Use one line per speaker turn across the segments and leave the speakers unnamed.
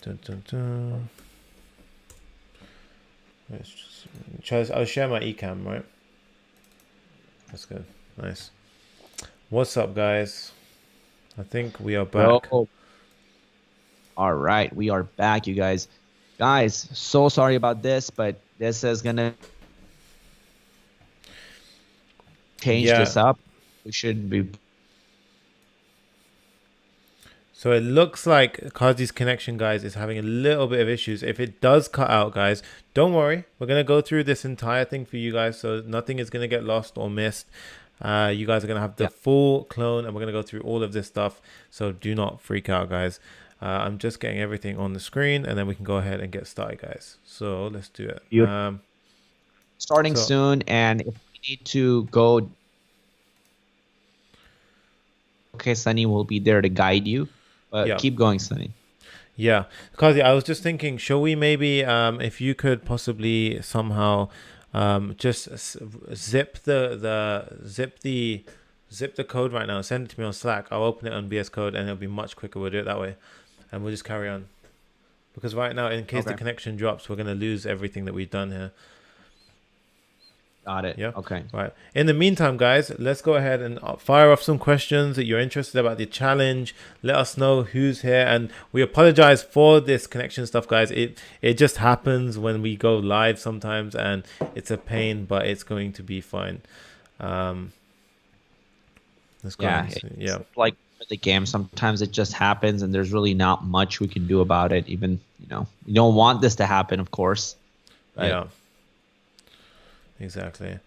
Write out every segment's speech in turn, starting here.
Dun, dun, dun. I'll share my eCam, right? That's good. Nice. What's up, guys? I think we are back.
Bro, all right, we are back, you guys. Guys, so sorry about this, but this is gonna change
Yeah.
this up. We shouldn't be.
So it looks like Kazi's connection, guys, is having a little bit of issues. If it does cut out, guys, don't worry. We're going to go through this entire thing for you guys, so nothing is going to get lost or missed. You guys are going to have the
Yeah.
full clone, and we're going to go through all of this stuff. So do not freak out, guys. I'm just getting everything on the screen, and then we can go ahead and get started, guys. So let's do it.
You're starting
So
soon, and if we need to go, okay, Sunny will be there to guide you. But
yeah.
keep going, Sunny.
Yeah, Kazi, I was just thinking, shall we maybe, if you could possibly somehow, just zip the code right now, send it to me on Slack. I'll open it on VS Code, and it'll be much quicker. We'll do it that way, and we'll just carry on. Because right now, in case the
Okay.
connection drops, we're gonna lose everything that we've done here.
Got it.
Yeah.
Okay.
Right. In the meantime, guys, let's go ahead and fire off some questions that you're interested about the challenge. Let us know who's here, and we apologize for this connection stuff, guys. It just happens when we go live sometimes, and it's a pain, but it's going to be fine. Let's go.
Yeah,
Yeah.
it's like the game. Sometimes it just happens, and there's really not much we can do about it. Even, we don't want this to happen, of course. But
Yeah. Exactly.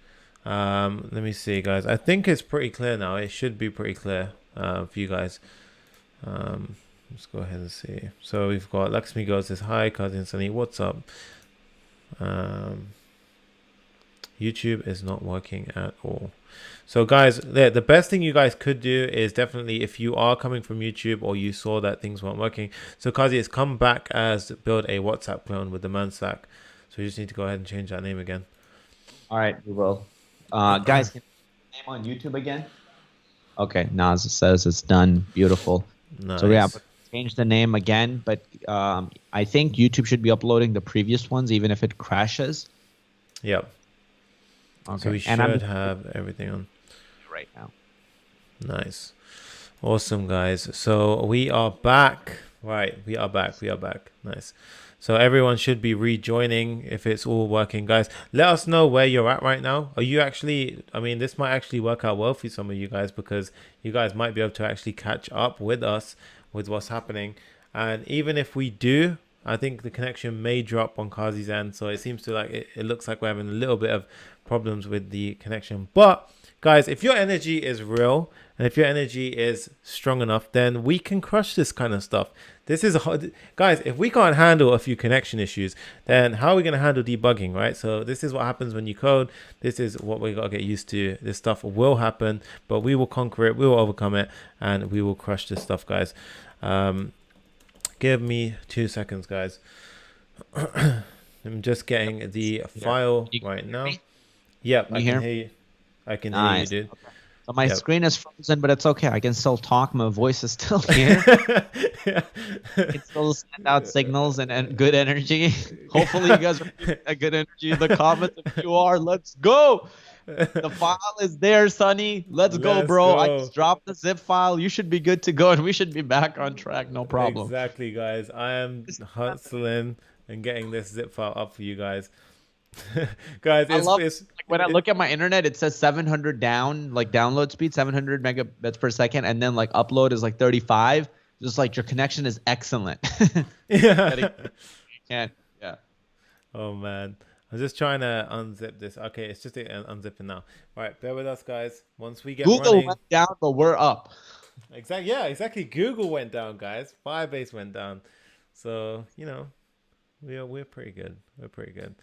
Let me see, guys. I think it's pretty clear now. It should be pretty clear for you guys. Let's go ahead and see. So we've got Lakshmi goes says hi, cousin Sunny. What's up? YouTube is not working at all. So guys, the best thing you guys could do is definitely, if you are coming from YouTube or you saw that things weren't working, so Kazi has come back as build a WhatsApp clone with the man Slack. So you just need to go ahead and change that name again.
all right, we will. Guys, can you name on YouTube again? Okay, Naz says it's done. Beautiful.
Nice.
So yeah, change the name again, but I think YouTube should be uploading the previous ones, even if it crashes.
Yep.
Okay.
So we should have everything on
right now.
Nice. Awesome, guys. So we are back. Right, we are back. Nice. So everyone should be rejoining if it's all working, guys. Let us know where you're at right now. Are you actually, I mean, this might actually work out well for some of you guys, because you guys might be able to actually catch up with us with what's happening. And even if we do, I think the connection may drop on Kazi's end. So it seems to like, it looks like we're having a little bit of problems with the connection. But guys, if your energy is real, and if your energy is strong enough, then we can crush this kind of stuff. This is hard. Guys, if we can't handle a few connection issues, then how are we going to handle debugging, right? So this is what happens when you code. This is what we got to get used to. This stuff will happen, but we will conquer it. We will overcome it, and we will crush this stuff, guys. Give me 2 seconds, guys. I'm just getting the file right now. Yep, I can hear you. I can hear you, dude.
Okay. So my screen is frozen, but it's okay. I can still talk. My voice is still here.
Yeah.
I can still send out signals and good energy. Hopefully you guys are feeling a good energy in the comments. If you are, let's go. The file is there, Sunny. Let's go, bro.
Go.
I just dropped the zip file. You should be good to go, and we should be back on track. No problem.
Exactly, guys. I am hustling and getting this zip file up for you guys. Guys, it's
when I look at my internet, it says 700 down, like download speed, 700 megabits per second, and then like upload is like 35. Just like your connection is excellent.
Yeah.
Yeah.
Oh man, I'm just trying to unzip this. Okay, it's just unzipping now. All right, bear with us, guys. Once we get
Google
running,
went down, but we're up.
exactly. Yeah, exactly. Google went down, guys. Firebase went down. So we're pretty good. We're pretty good.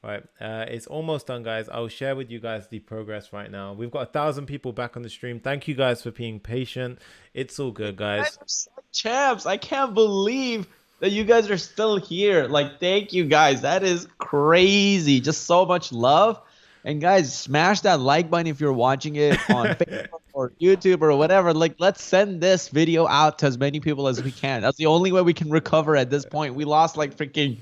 All right, it's almost done, guys. I'll share with you guys the progress right now. We've got 1,000 people back on the stream. Thank you guys for being patient. It's all good, guys.
You guys are so champs. I can't believe that you guys are still here. Like, thank you guys. That is crazy. Just so much love. And guys, smash that like button if you're watching it on Facebook. or YouTube or whatever. Like, let's send this video out to as many people as we can. That's the only way we can recover at this point. We lost like freaking,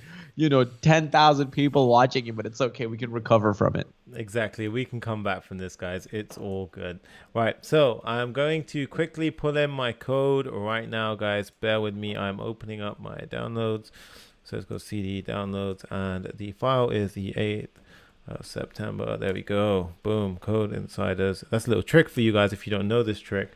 10,000 people watching it, but it's okay. We can recover from it.
Exactly. We can come back from this, guys. It's all good. Right. So I'm going to quickly pull in my code right now, guys. Bear with me. I'm opening up my downloads. So let's go CD downloads, and the file is the 8th of September. There we go. Boom. Code insiders. That's a little trick for you guys if you don't know this trick.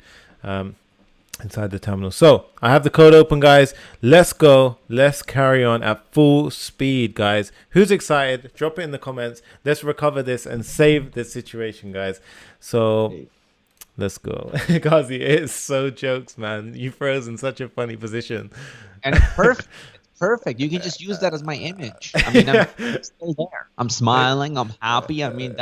Inside the terminal. So I have the code open, guys. Let's go. Let's carry on at full speed, guys. Who's excited? Drop it in the comments. Let's recover this and save this situation, guys. So let's go. Ghazi, it's so jokes, man. You froze in such a funny position.
And it's perfect. It's perfect. You can just use that as my image. I mean, I'm still there. I'm smiling. I'm happy. I mean,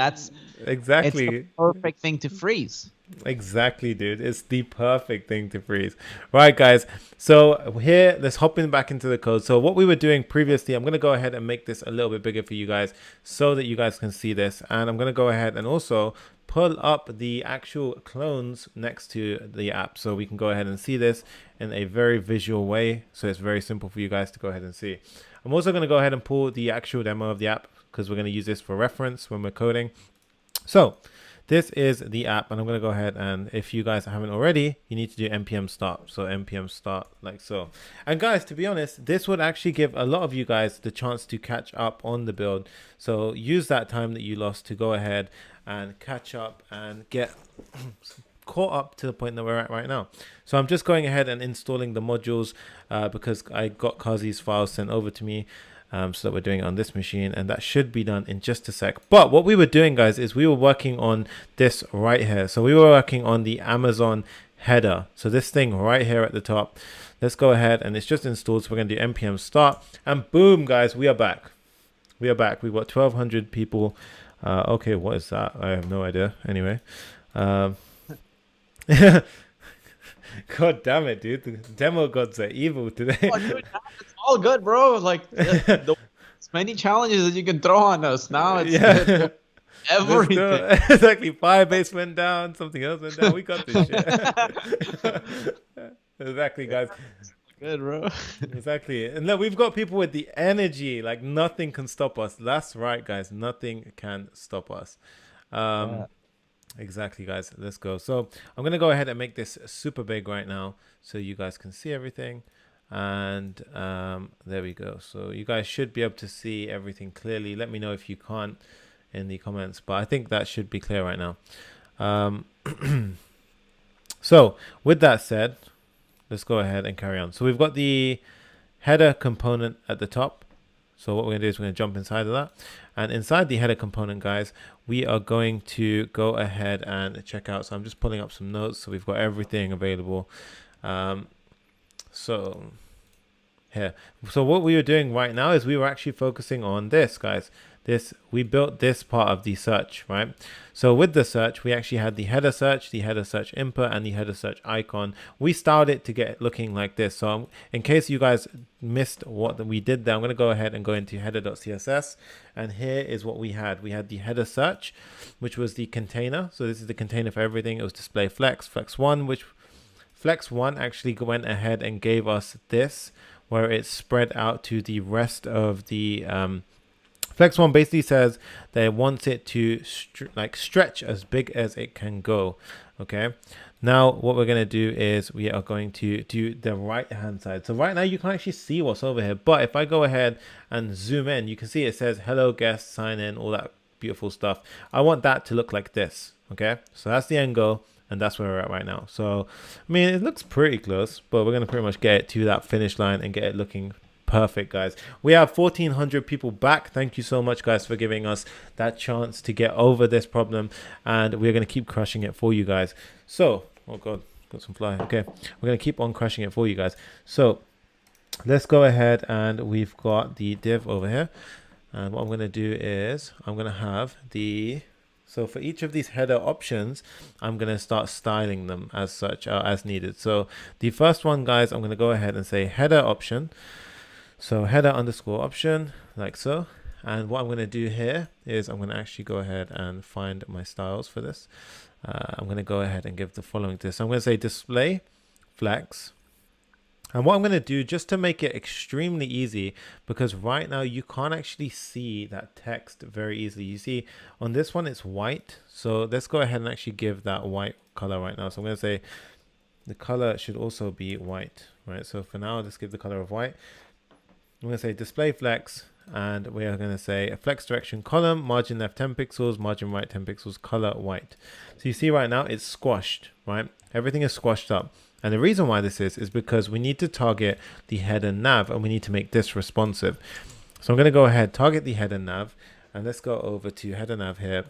exactly
it's the perfect thing to freeze.
Exactly, dude. It's the perfect thing to freeze. Right, guys. So here, let's hop in back into the code. So what we were doing previously, I'm going to go ahead and make this a little bit bigger for you guys so that you guys can see this. And I'm going to go ahead and also pull up the actual clones next to the app so we can go ahead and see this in a very visual way. So it's very simple for you guys to go ahead and see. I'm also going to go ahead and pull the actual demo of the app because we're going to use this for reference when we're coding. So this is the app, and I'm going to go ahead, and if you guys haven't already, you need to do npm start. So npm start like so. And guys, to be honest, this would actually give a lot of you guys the chance to catch up on the build. So use that time that you lost to go ahead and catch up and get caught up to the point that we're at right now. So I'm just going ahead and installing the modules because I got Kazi's files sent over to me. So that we're doing it on this machine, and that should be done in just a sec. But what we were doing, guys, is we were working on this right here. So we were working on the Amazon header. So this thing right here at the top. Let's go ahead, and it's just installed. So we're going to do npm start, and boom, guys, we are back. We are back. We've got 1,200 people. Okay, what is that? I have no idea. Anyway. God damn it, dude. The demo gods are evil today.
Oh, dude, it's all good, bro. Like, as many challenges that you can throw on us. Now it's good. Everything.
Exactly. Firebase went down. Something else went down. We got this shit. Exactly, guys.
Good, bro.
Exactly. And look, we've got people with the energy. Like, nothing can stop us. That's right, guys. Nothing can stop us. Exactly, guys. Let's go. So I'm going to go ahead and make this super big right now so you guys can see everything. And there we go. So you guys should be able to see everything clearly. Let me know if you can't in the comments, but I think that should be clear right now. So with that said, let's go ahead and carry on. So we've got the header component at the top. So what we're going to do is we're going to jump inside of that. And inside the header component, guys, we are going to go ahead and check out. So I'm just pulling up some notes. So we've got everything available. So here. So what we were doing right now is we were actually focusing on this, guys. We built this part of the search, right? So with the search, we actually had the header search input, and the header search icon. We styled it to get it looking like this. So in case you guys missed what we did there, I'm going to go ahead and go into header.css. And here is what we had. We had the header search, which was the container. So this is the container for everything. It was display flex 1, which flex 1 actually went ahead and gave us this, where it's spread out to the rest of the Flex 1 basically says that it wants it to stretch as big as it can go. Okay. Now what we're going to do is we are going to do the right hand side. So right now you can actually see what's over here. But if I go ahead and zoom in, you can see it says hello guest, sign in, all that beautiful stuff. I want that to look like this. Okay. So that's the end goal. And that's where we're at right now. So, I mean, it looks pretty close, but we're going to pretty much get it to that finish line and get it looking perfect, guys. We have 1,400 people back. Thank you so much, guys, for giving us that chance to get over this problem, and we're going to keep crushing it for you guys. So, oh god, got some fly. Okay, we're going to keep on crushing it for you guys. So let's go ahead, and we've got the div over here, and what I'm going to do is I'm going to have so for each of these header options, I'm going to start styling them as such, as needed. So the first one, guys, I'm going to go ahead and say header option. So header underscore option, like so. And what I'm going to do here is I'm going to actually go ahead and find my styles for this. I'm going to go ahead and give the following to this. I'm going to say display flex. And what I'm going to do, just to make it extremely easy, because right now you can't actually see that text very easily. You see on this one, it's white. So let's go ahead and actually give that white color right now. So I'm going to say the color should also be white, right? So for now, let's give the color of white. I'm going to say display flex, and we are going to say a flex direction column, margin left 10 pixels, margin right 10 pixels, color white. So you see right now it's squashed, right? Everything is squashed up. And the reason why this is because we need to target the header nav, and we need to make this responsive. So I'm going to go ahead, target the header nav, and let's go over to header nav here.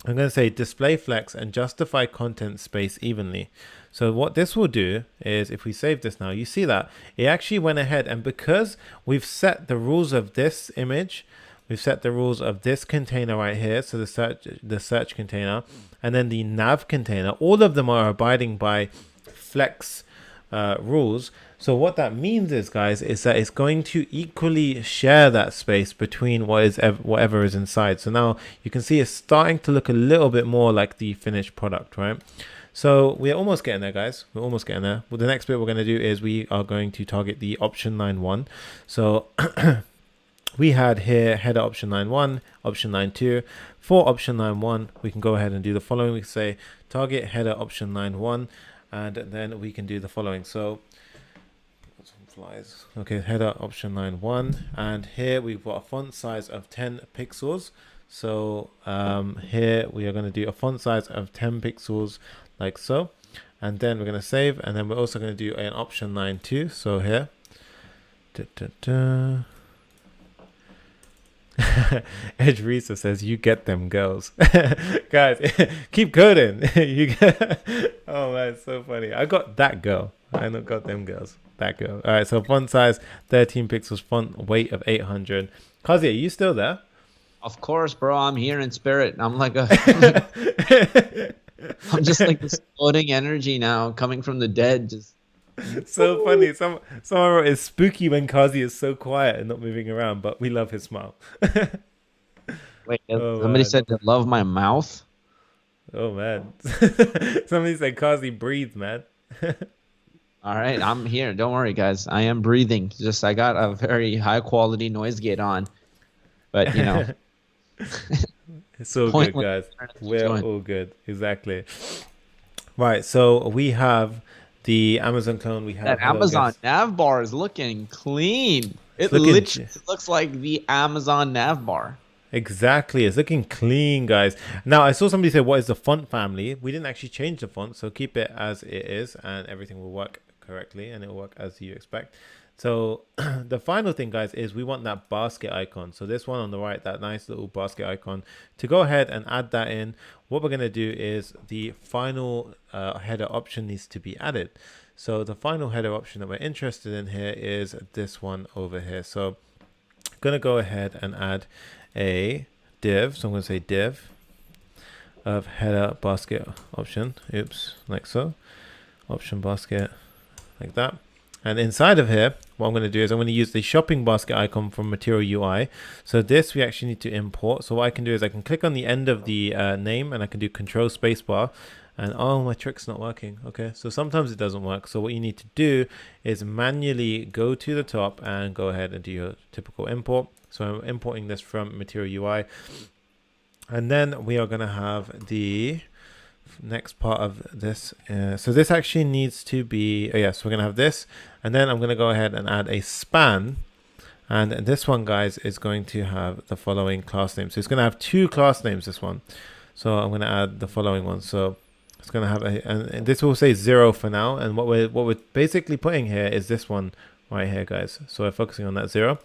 I'm going to say display flex and justify content space evenly. So what this will do is, if we save this now, you see that it actually went ahead, and because we've set the rules of this image, we've set the rules of this container right here, so the search container, and then the nav container, all of them are abiding by flex rules. So what that means is, guys, is that it's going to equally share that space between whatever is inside. So now you can see it's starting to look a little bit more like the finished product, right? So we're almost getting there, guys. We're almost getting there. Well, the next bit we're going to do is we are going to target the option line 1. So we had here header option line 1, option line 2. For option line 1, we can go ahead and do the following. We can say target header option line 1, and then we can do the following. So flies. Okay, header option line 1, and here we've got a font size of 10 pixels. So here we are going to do a font size of 10 pixels like so, and then we're going to save, and then we're also going to do an option line 2. So here Edge Risa says, you get them girls. Guys, keep coding. You get oh man, it's so funny. I got that girl. I not got them girls. That girl. All right, so font size 13 pixels, font weight of 800. Kazi, are you still there?
Of course, bro. I'm here in spirit. I'm like a I'm just like this floating energy now coming from the dead. Just
so funny. Someone wrote, it's spooky when Kazi is so quiet and not moving around, but we love his smile.
Wait, somebody said they love my mouth.
Oh man. Somebody said Kazi breathe, man.
All right, I'm here. Don't worry, guys. I am breathing. Just I got a very high quality noise gate on, but you know.
It's all good, guys. We're all good. Exactly. Right. So we have the Amazon clone. We have
that Amazon nav bar is looking clean. It literally looks like the Amazon nav bar.
Exactly. It's looking clean, guys. Now, I saw somebody say, what is the font family? We didn't actually change the font, so keep it as it is, and everything will work correctly, and it will work as you expect. So the final thing, guys, is we want that basket icon. So this one on the right, that nice little basket icon, to go ahead and add that in. What we're going to do is the final header option needs to be added. So the final header option that we're interested in here is this one over here. So I'm going to go ahead and add a div. So I'm going to say div of header basket option. Oops, like so. Option basket, like that. And inside of here, what I'm going to do is I'm going to use the shopping basket icon from Material UI. So this we actually need to import. So what I can do is I can click on the end of the name, and I can do Control Spacebar. And oh, my trick's not working. Okay, so sometimes it doesn't work. So what you need to do is manually go to the top and go ahead and do your typical import. So I'm importing this from Material UI. And then we are going to have the next part of this. So this actually needs to be, oh yes, we're going to have this. And then I'm going to go ahead and add a span. And this one, guys, is going to have the following class names. So it's going to have 2 class names, this one. So I'm going to add the following one. So it's going to have and this will say 0 for now. And what we're basically putting here is this one right here, guys. So we're focusing on that 0.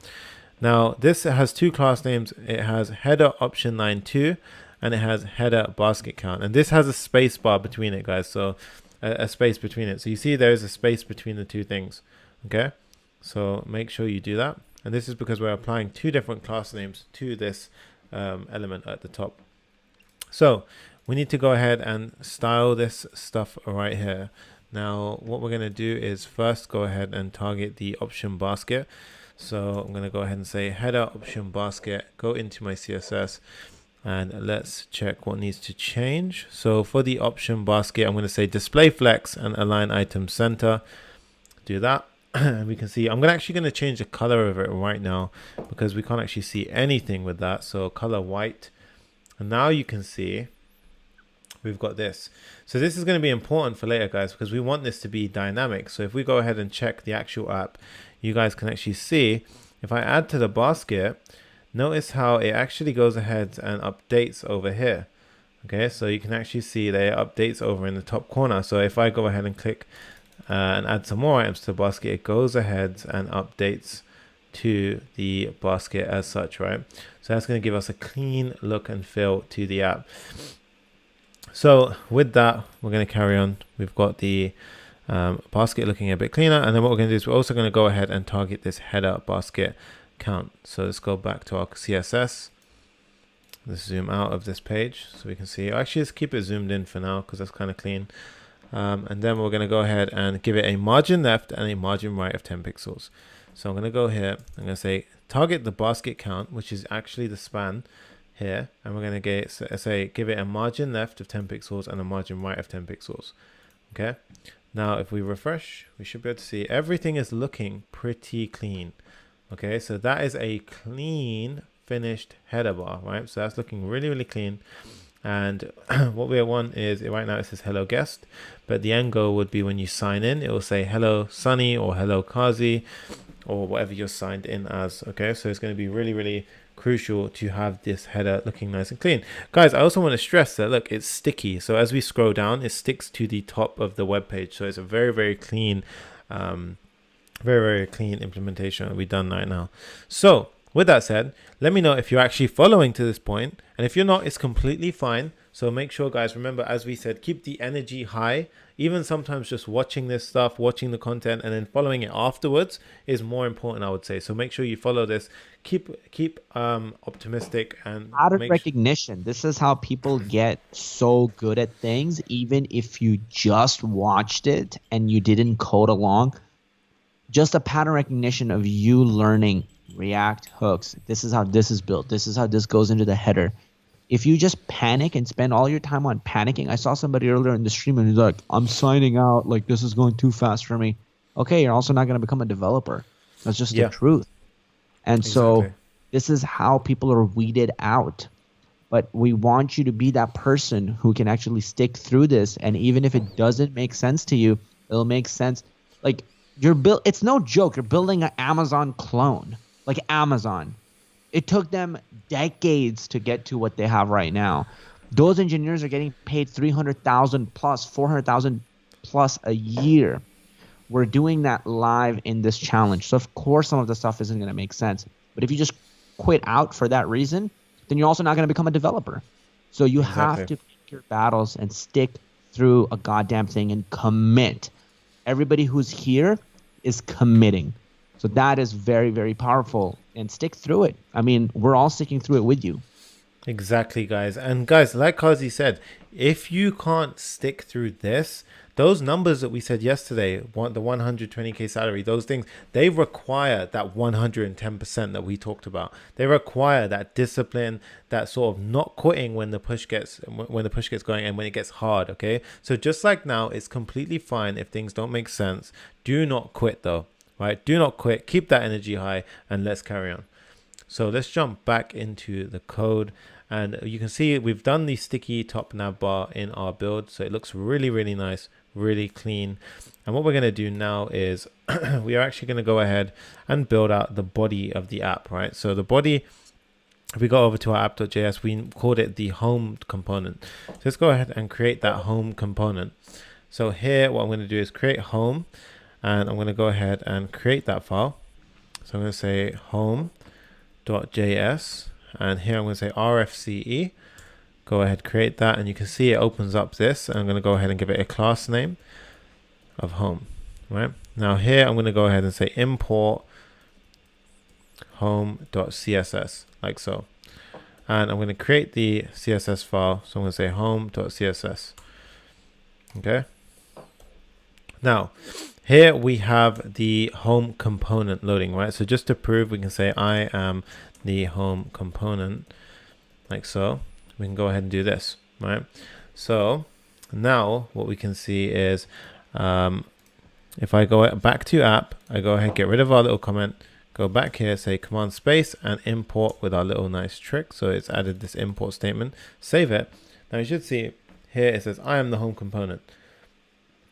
Now this has 2 class names. It has header option line 2, and it has header basket count. And this has a space bar between it, guys. So a space between it. So you see there is a space between the 2 things. Okay. So make sure you do that. And this is because we're applying 2 different class names to this element at the top. So we need to go ahead and style this stuff right here. Now, what we're going to do is first go ahead and target the option basket. So I'm going to go ahead and say header option basket, go into my CSS. And let's check what needs to change. So for the option basket, I'm going to say display flex and align item center. Do that. And we can see I'm actually going to change the color of it right now because we can't actually see anything with that. So color white. And now you can see we've got this. So this is going to be important for later, guys, because we want this to be dynamic. So if we go ahead and check the actual app, you guys can actually see if I add to the basket, notice how it actually goes ahead and updates over here. Okay, so you can actually see that it updates over in the top corner. So if I go ahead and click and add some more items to the basket, it goes ahead and updates to the basket as such, right? So that's going to give us a clean look and feel to the app. So with that, we're going to carry on. We've got the basket looking a bit cleaner, and then what we're going to do is we're also going to go ahead and target this header basket count. So let's go back to our CSS. Let's zoom out of this page so we can see. Actually, let's keep it zoomed in for now because that's kind of clean. And then we're going to go ahead and give it a margin left and a margin right of 10 pixels. So I'm going to go here. I'm going to say target the basket count, which is actually the span here, and we're going to give it a margin left of 10 pixels and a margin right of 10 pixels. Okay. Now, if we refresh, we should be able to see everything is looking pretty clean. Okay, so that is a clean finished header bar, right? So that's looking really, really clean. And what we want is, right now it says hello guest, but the end goal would be when you sign in, it will say hello Sunny or hello Kazi or whatever you're signed in as. Okay, so it's going to be really, really crucial to have this header looking nice and clean. Guys, I also want to stress that, look, it's sticky. So as we scroll down, it sticks to the top of the web page. So it's a very, very clean, very, very clean implementation that we've done right now. So with that said, let me know if you're actually following to this point. And if you're not, it's completely fine. So make sure, guys, remember, as we said, keep the energy high. Even sometimes just watching this stuff, watching the content, and then following it afterwards is more important, I would say. So make sure you follow this. Keep optimistic and
pattern recognition. This is how people get so good at things, even if you just watched it and you didn't code along. Just a pattern recognition of you learning React hooks. This is how this is built. This is how this goes into the header. If you just panic and spend all your time on panicking, I saw somebody earlier in the stream and he's like, I'm signing out, like this is going too fast for me. Okay, you're also not going to become a developer. That's just the truth. And so this is how people are weeded out. But we want you to be that person who can actually stick through this. And even if it doesn't make sense to you, it'll make sense. Like it's no joke. You're building an Amazon clone, like Amazon. It took them decades to get to what they have right now. Those engineers are getting paid $300,000 plus, $400,000 plus a year. We're doing that live in this challenge. So of course some of the stuff isn't going to make sense. But if you just quit out for that reason, then you're also not going to become a developer. So you have to pick your battles and stick through a goddamn thing and commit. Everybody who's here is committing. So that is very, very powerful, and stick through it. I mean, we're all sticking through it with you.
Exactly, guys. And guys, like Kazi said, if you can't stick through this, those numbers that we said yesterday, the 120K salary, those things, they require that 110% that we talked about. They require that discipline, that sort of not quitting when the push gets going and when it gets hard. Okay, so just like now, it's completely fine if things don't make sense. Do not quit though. Right, do not quit, keep that energy high, and let's carry on. So let's jump back into the code, and you can see we've done the sticky top nav bar in our build, so it looks really, really nice, really clean. And what we're going to do now is we are actually going to go ahead and build out the body of the app, right? So the body, if we go over to our app.js, we called it the home component. So let's go ahead and create that home component. So here, what I'm going to do is create home. And I'm going to go ahead and create that file. So I'm going to say home.js. And here I'm going to say rfce. Go ahead, create that. And you can see it opens up this. And I'm going to go ahead and give it a class name of home. Right. Now here I'm going to go ahead and say import home.css, like so. And I'm going to create the CSS file. So I'm going to say home.css. Okay. Now, here we have the home component loading, right? So just to prove, we can say I am the home component, like so. we can go ahead and do this, right? So now what we can see is if I go back to app, I go ahead, get rid of our little comment, go back here, say command space and import with our little nice trick. So it's added this import statement, save it. Now you should see here, it says, I am the home component.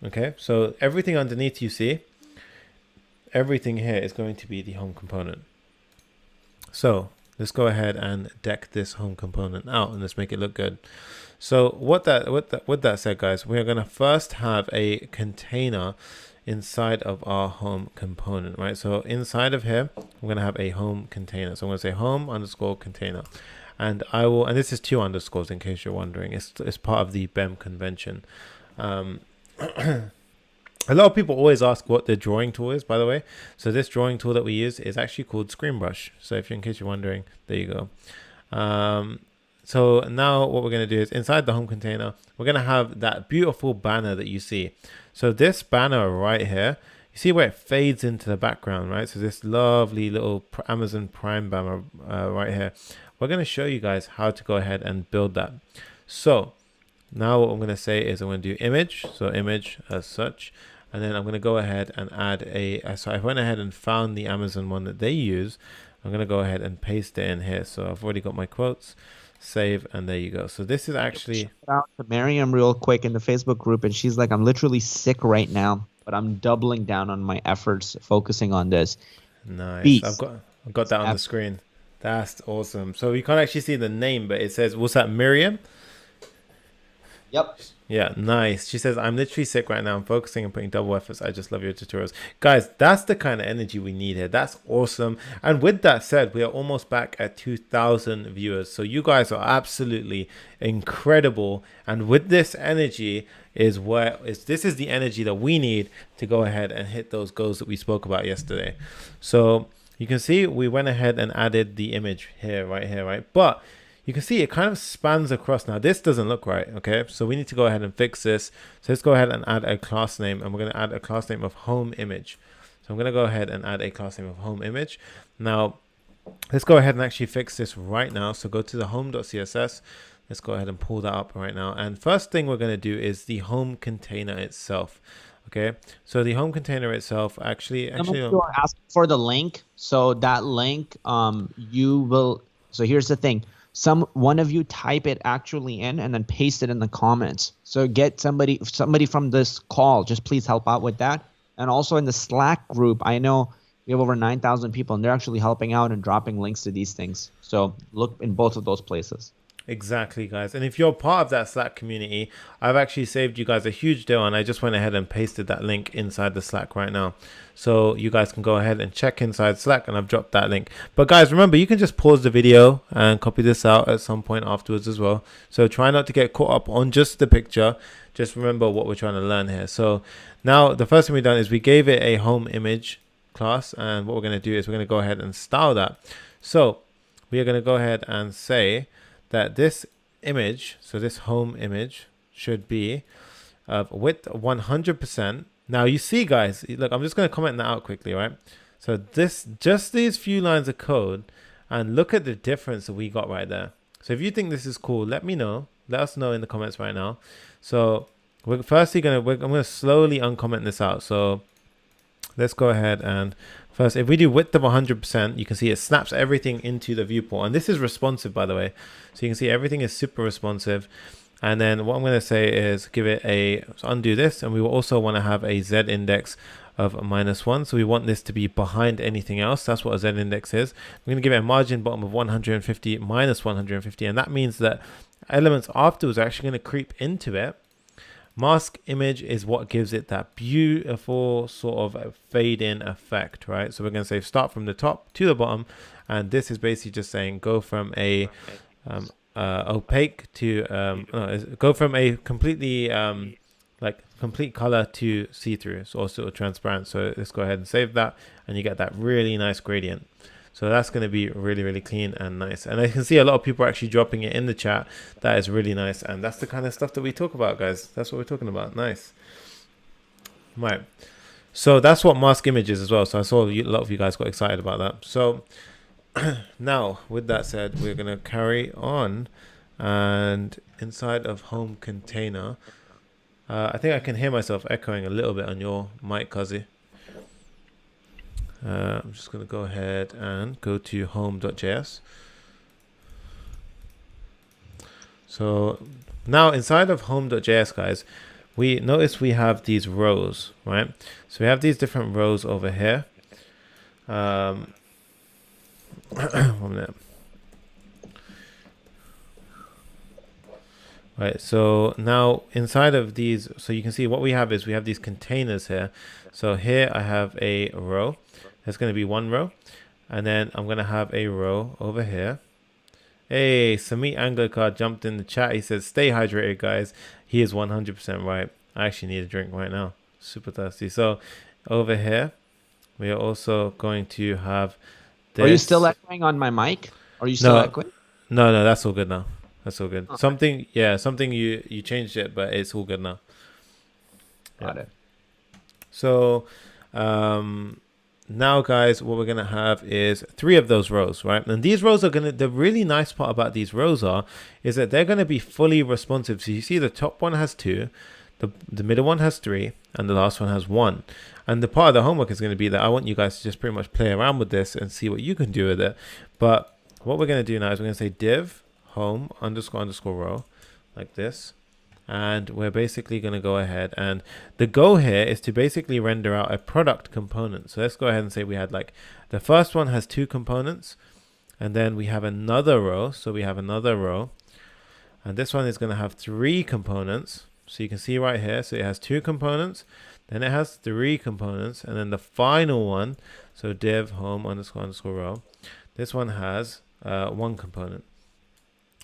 Okay, so everything underneath you see, everything here is going to be the home component. So let's go ahead and deck this home component out and let's make it look good. So with that said, guys, we're going to first have a container inside of our home component, right? So inside of here, we're going to have a home container. So I'm going to say home underscore container. And I will, and this is 2 underscores in case you're wondering, it's part of the BEM convention. A lot of people always ask what the drawing tool is, by the way. So this drawing tool that we use is actually called Screen Brush. So in case you're wondering, there you go. So now what we're going to do is inside the home container, we're going to have that beautiful banner that you see. So this banner right here, you see where it fades into the background, right? So this lovely little Amazon Prime banner right here. We're going to show you guys how to go ahead and build that. So now what I'm going to say is I'm going to do image. So image as such. And then I'm going to go ahead and add so I went ahead and found the Amazon one that they use. I'm going to go ahead and paste it in here. So I've already got my quotes, save, and there you go. So this is actually...
Shout out to Miriam real quick in the Facebook group, and she's like, I'm literally sick right now, but I'm doubling down on my efforts, focusing on this.
Nice.
Beast.
I've got that on the screen. That's awesome. So you can't actually see the name, but it says, what's that, Miriam?
Yep.
Yeah, nice. She says, I'm literally sick right now. I'm focusing and putting double efforts. I just love your tutorials. Guys, that's the kind of energy we need here. That's awesome. And with that said, we are almost back at 2,000 viewers. So you guys are absolutely incredible. And with this energy this is the energy that we need to go ahead and hit those goals that we spoke about yesterday. So you can see we went ahead and added the image here, right? But you can see it kind of spans across. Now this doesn't look right, okay? So we need to go ahead and fix this. So let's go ahead and add a class name, and we're going to add a class name of home image. So I'm going to go ahead and add a class name of home image. Now let's go ahead and actually fix this right now. So go to the home.css. Let's go ahead and pull that up right now. And first thing we're going to do is the home container itself. Okay, so the home container itself actually
You are asking for the link. So that link, you will. So here's the thing. One of you type it actually in and then paste it in the comments. So get somebody from this call, just please help out with that. And also in the Slack group, I know we have over 9,000 people and they're actually helping out and dropping links to these things. So look in both of those places.
Exactly, guys. And if you're part of that Slack community, I've actually saved you guys a huge deal, and I just went ahead and pasted that link inside the Slack right now. So you guys can go ahead and check inside Slack, and I've dropped that link. But guys, remember, you can just pause the video and copy this out at some point afterwards as well. So try not to get caught up on just the picture. Just remember what we're trying to learn here. So now the first thing we've done is we gave it a home image class, and what we're going to do is we're going to go ahead and style that. So we are going to go ahead and say that this image, so this home image, should be of width 100%. Now you see, guys, look, I'm just going to comment that out quickly, right? So just these few lines of code, and look at the difference that we got right there. So if you think this is cool, let me know. Let us know in the comments right now. So we're firstly I'm going to slowly uncomment this out. So let's go ahead and first, if we do width of 100%, you can see it snaps everything into the viewport. And this is responsive, by the way. So you can see everything is super responsive. And then what I'm going to say is give it so undo this. And we will also want to have a Z index of -1. So we want this to be behind anything else. That's what a Z index is. We're going to give it a margin bottom of 150 -150. And that means that elements afterwards are actually going to creep into it. Mask image is what gives it that beautiful sort of fade in effect, right? So we're going to say start from the top to the bottom, and this is basically just saying go from a opaque to go from a completely like complete color to see-through, so also transparent. So let's go ahead and save that, and you get that really nice gradient. So that's going to be really, really clean and nice. And I can see a lot of people are actually dropping it in the chat. That is really nice. And that's the kind of stuff that we talk about, guys. That's what we're talking about. Nice. Right. So that's what mask image is as well. So I saw a lot of you guys got excited about that. So now, with that said, we're going to carry on and inside of home container, I think I can hear myself echoing a little bit on your mic, Kazi. I'm just going to go ahead and go to home.js. So now inside of home.js, guys, we notice we have these rows, right? So we have these different rows over here. 1 minute. Right, so now inside of these, so you can see what we have is we have these containers here. So here I have a row. There's going to be one row. And then I'm going to have a row over here. Hey, Samit Anglikar jumped in the chat. He says, stay hydrated, guys. He is 100% right. I actually need a drink right now. Super thirsty. So over here, we are also going to have this.
Are you still echoing on my mic? Are you still echoing?
No, that's all good now. That's all good. Okay. Something you changed it, but it's all good now.
Got it.
So now, guys, what we're gonna have is 3 of those rows, right? And these rows are the really nice part about these rows is that they're gonna be fully responsive. So you see the top one has 2, the middle one has 3, and the last one has 1. And the part of the homework is gonna be that I want you guys to just pretty much play around with this and see what you can do with it. But what we're gonna do now is we're gonna say div home __ row like this, and we're basically going to go ahead, and the goal here is to basically render out a product component. So let's go ahead and say we had like the first one has 2 components, and then we have another row. So we have another row, and this one is going to have 3 components. So you can see right here, so it has 2 components, then it has 3 components, and then the final one, so div home __ row, this one has 1 component.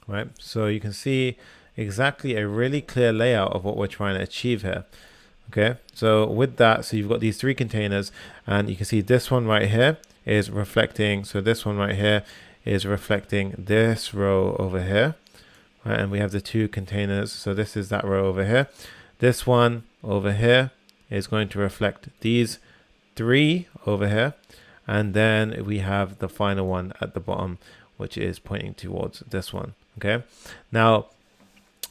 Right, so you can see exactly a really clear layout of what we're trying to achieve here. Okay, so with that, so you've got these 3 containers, and you can see this one right here is reflecting. So this one right here is reflecting this row over here, right? And we have the 2 containers. So this is that row over here. This one over here is going to reflect these 3 over here, and then we have the final one at the bottom, which is pointing towards this one. Okay, now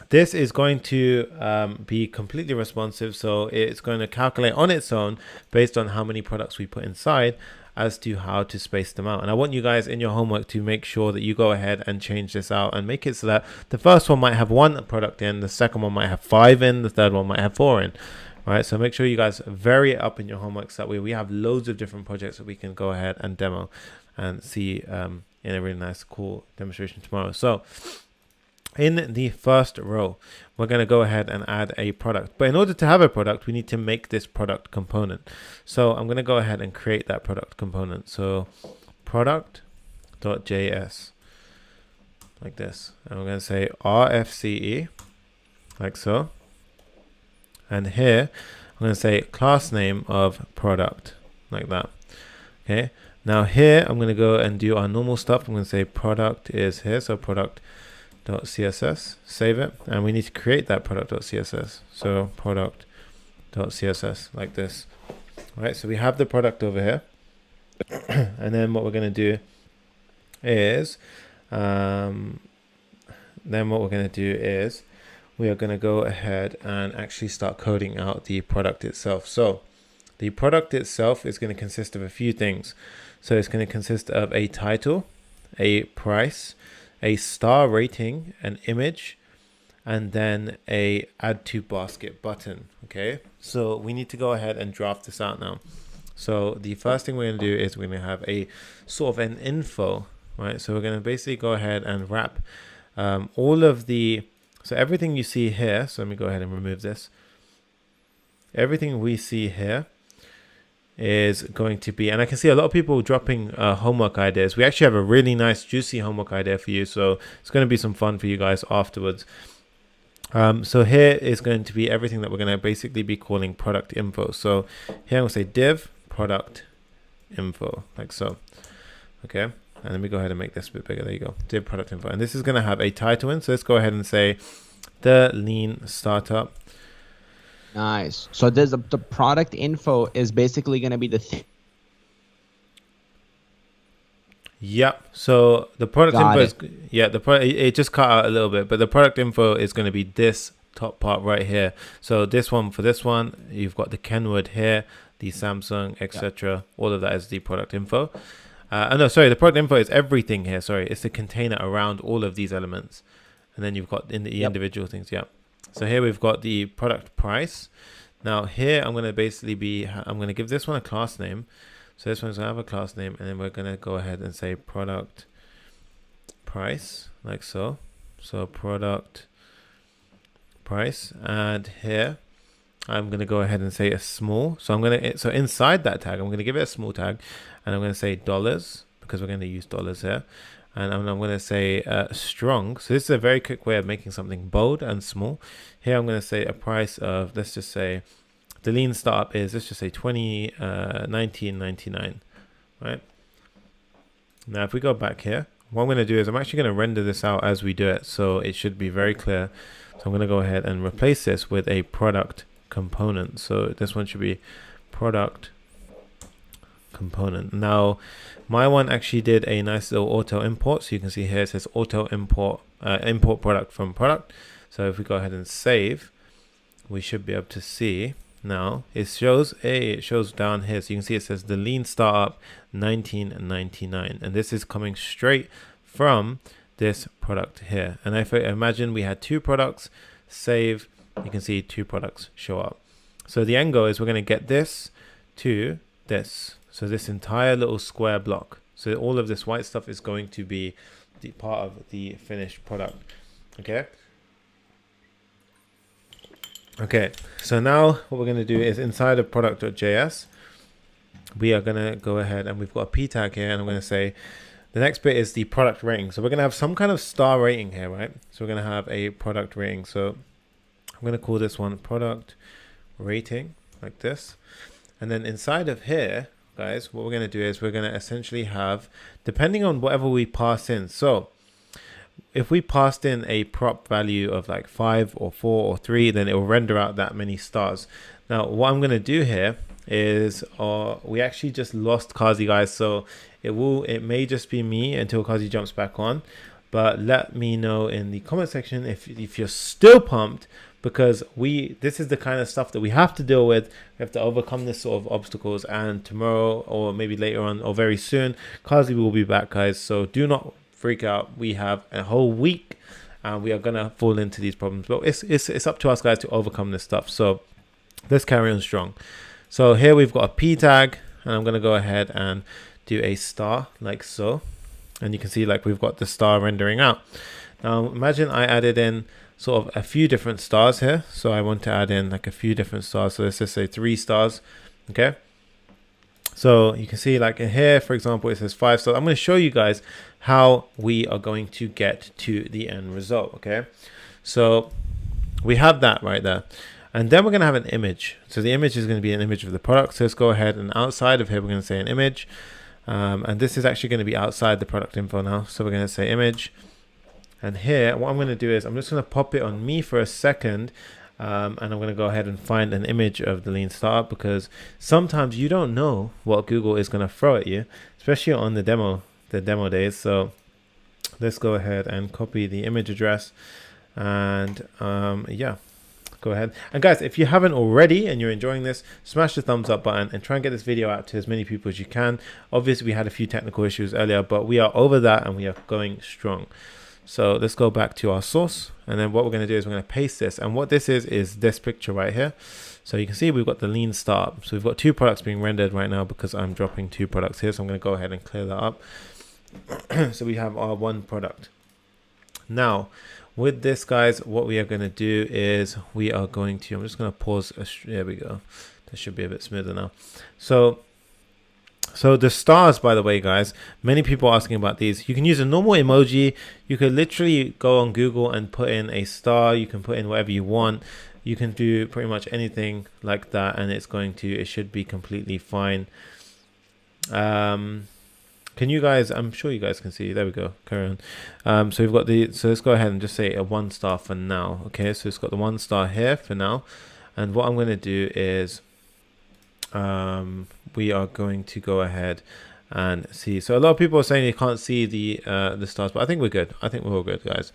this is going to be completely responsive, so it's going to calculate on its own based on how many products we put inside as to how to space them out. And I want you guys in your homework to make sure that you go ahead and change this out and make it so that the first one might have 1 product in, the second one might have 5 in, the third one might have 4 in. Right, so make sure you guys vary it up in your homework, so that way we have loads of different projects that we can go ahead and demo and see in a really nice, cool demonstration tomorrow. So in the first row, we're going to go ahead and add a product. But in order to have a product, we need to make this product component. So I'm going to go ahead and create that product component. So product.js, like this. And we're going to say RFCE, like so. And here, I'm going to say class name of product, like that. Okay. Now here, I'm going to go and do our normal stuff. I'm going to say product is here. So product.css, save it. And we need to create that product.css. So product.css, like this. All right. So we have the product over here. And then what we're going to do is, we are going to go ahead and actually start coding out the product itself. So the product itself is going to consist of a few things. So it's going to consist of a title, a price, a star rating, an image, and then a add to basket button. Okay, so we need to go ahead and draft this out now. So the first thing we're going to do is we're going to have a sort of an info, right? So we're going to basically go ahead and wrap all of the, so everything you see here, so let me go ahead and remove this. Everything we see here is going to be, and I can see a lot of people dropping homework ideas. We actually have a really nice juicy homework idea for you, so it's going to be some fun for you guys afterwards. So here is going to be everything that we're going to basically be calling product info. So here I'm going to say div product info, like so. Okay, and let me go ahead and make this a bit bigger. There you go, div product info, and this is going to have a title in. So let's go ahead and say the lean startup.
Nice. So there's the product info is basically going to be the thing.
Yep. So the product
Got
info
it.
is, yeah, the product, it just cut out a little bit, but the product info is going to be this top part right here. So this one, for this one, you've got the Kenwood here, the Samsung,
Yeah.
etc. All of that is the product info. No, sorry, the product info is everything here. Sorry, it's the container around all of these elements. And then you've got in the
Yep.
individual things. Yeah. So here we've got the product price. Now here I'm going to basically I'm going to give this one a class name. So this one's going to have a class name, and then we're going to go ahead and say product price, like so. So product price, and here I'm going to go ahead and say a small. So so inside that tag, I'm going to give it a small tag, and I'm going to say dollars, because we're going to use dollars here. And I'm going to say strong. So this is a very quick way of making something bold and small. Here I'm going to say a price of, let's just say, the lean startup is, let's just say 19.99, right? Now if we go back here, what I'm going to do is I'm actually going to render this out as we do it, so it should be very clear. So I'm going to go ahead and replace this with a product component. So this one should be product component. Now my one actually did a nice little auto import, so you can see here it says auto import, import product from product. So if we go ahead and save, we should be able to see now it shows down here, so you can see it says the lean startup 19.99, and this is coming straight from this product here. And if I imagine we had two products, save, you can see two products show up. So the end goal is we're going to get this to this, so this entire little square block. So all of this white stuff is going to be the part of the finished product. Okay, so now what we're going to do is inside of product.js, we are going to go ahead and we've got a p tag here, and I'm going to say the next bit is the product rating. So we're going to have some kind of star rating here, right? So we're going to have a product rating. So I'm going to call this one product rating, like this. And then inside of here, guys, what we're going to do is we're going to essentially have, depending on whatever we pass in. So if we passed in a prop value of like 5 or 4 or 3, then it will render out that many stars. Now what I'm going to do here is we actually just lost Kazi, guys, so it may just be me until Kazi jumps back on, but let me know in the comment section if you're still pumped, because this is the kind of stuff that we have to deal with. We have to overcome this sort of obstacles, and tomorrow or maybe later on or very soon Kazi will be back, guys, so do not freak out. We have a whole week and we are gonna fall into these problems, but it's up to us, guys, to overcome this stuff. So let's carry on strong. So here we've got a p tag, and I'm gonna go ahead and do a star, like so, and you can see like we've got the star rendering out. Now imagine I added in sort of a few different stars here, so I want to add in like a few different stars. So let's just say 3 stars. Okay, so you can see like in here, for example, it says 5 stars. I'm going to show you guys how we are going to get to the end result. Okay, so we have that right there, and then we're going to have an image. So the image is going to be an image of the product. So let's go ahead and outside of here, we're going to say an image, and this is actually going to be outside the product info now. So we're going to say image, and here what I'm going to do is I'm just going to pop it on me for a second. And I'm going to go ahead and find an image of the lean startup, because sometimes you don't know what Google is going to throw at you, especially on the demo days. So let's go ahead and copy the image address, and yeah, go ahead. And guys, if you haven't already and you're enjoying this, smash the thumbs up button and try and get this video out to as many people as you can. Obviously we had a few technical issues earlier, but we are over that and we are going strong. So let's go back to our source, and then what we're going to do is we're going to paste this, and what this is this picture right here. So you can see we've got the lean startup. So we've got 2 products being rendered right now because I'm dropping 2 products here. So I'm going to go ahead and clear that up. So we have our 1 product. Now with this, guys, what we are going to do is we are going to, I'm just going to pause. There we go. That should be a bit smoother now. So the stars, by the way, guys, many people are asking about these. You can use a normal emoji. You could literally go on Google and put in a star. You can put in whatever you want. You can do pretty much anything like that, and it should be completely fine. Can you guys, I'm sure you guys can see. There we go. Carry on. So we've got so let's go ahead and just say a 1 star for now. Okay, so it's got the 1 star here for now. And what I'm going to do is we are going to go ahead and see. So a lot of people are saying you can't see the stars, but I think we're good. I think we're all good, guys.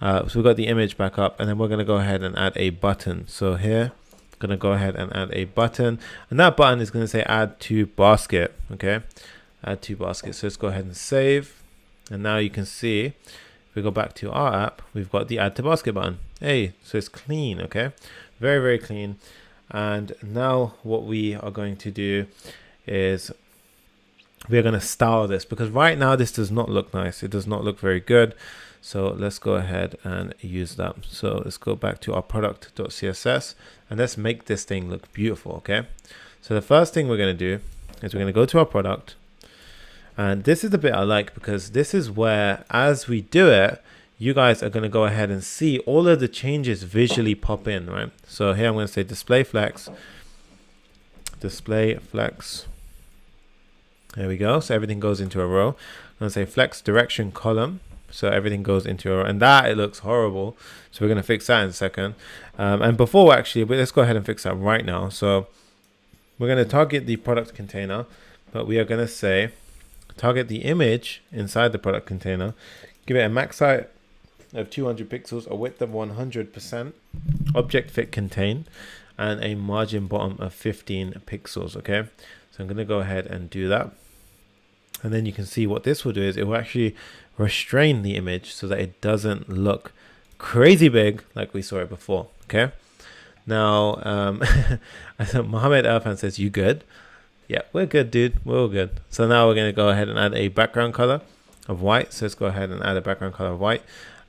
So we've got the image back up, and then we're going to go ahead and add a button. So here, going to go ahead and add a button, and that button is going to say add to basket. Okay, add to basket. So let's go ahead and save, and now you can see if we go back to our app, we've got the add to basket button. Hey, so it's clean. Okay, very, very clean. And now what we are going to do is we're going to style this, because right now this does not look nice. It does not look very good. So let's go ahead and use that. So let's go back to our product.css and let's make this thing look beautiful. Okay, so the first thing we're going to do is we're going to go to our product, and this is the bit I like, because this is where, as we do it, you guys are going to go ahead and see all of the changes visually pop in, right? So here I'm going to say display flex. There we go. So everything goes into a row. I'm going to say flex direction column. So everything goes into a row, and that, it looks horrible. So we're going to fix that in a second. And before actually, but let's go ahead and fix that right now. So we're going to target the product container, but we are going to say target the image inside the product container. Give it a max height of 200 pixels, a width of 100%, object fit contain, and a margin bottom of 15 pixels. Okay, so I'm going to go ahead and do that, and then you can see what this will do is it will actually restrain the image so that it doesn't look crazy big like we saw it before. Okay, now Mohammed Irfan says, you good? Yeah, we're good, dude, we're all good. So now we're going to go ahead and add a background color of white. So let's go ahead and add a background color of white.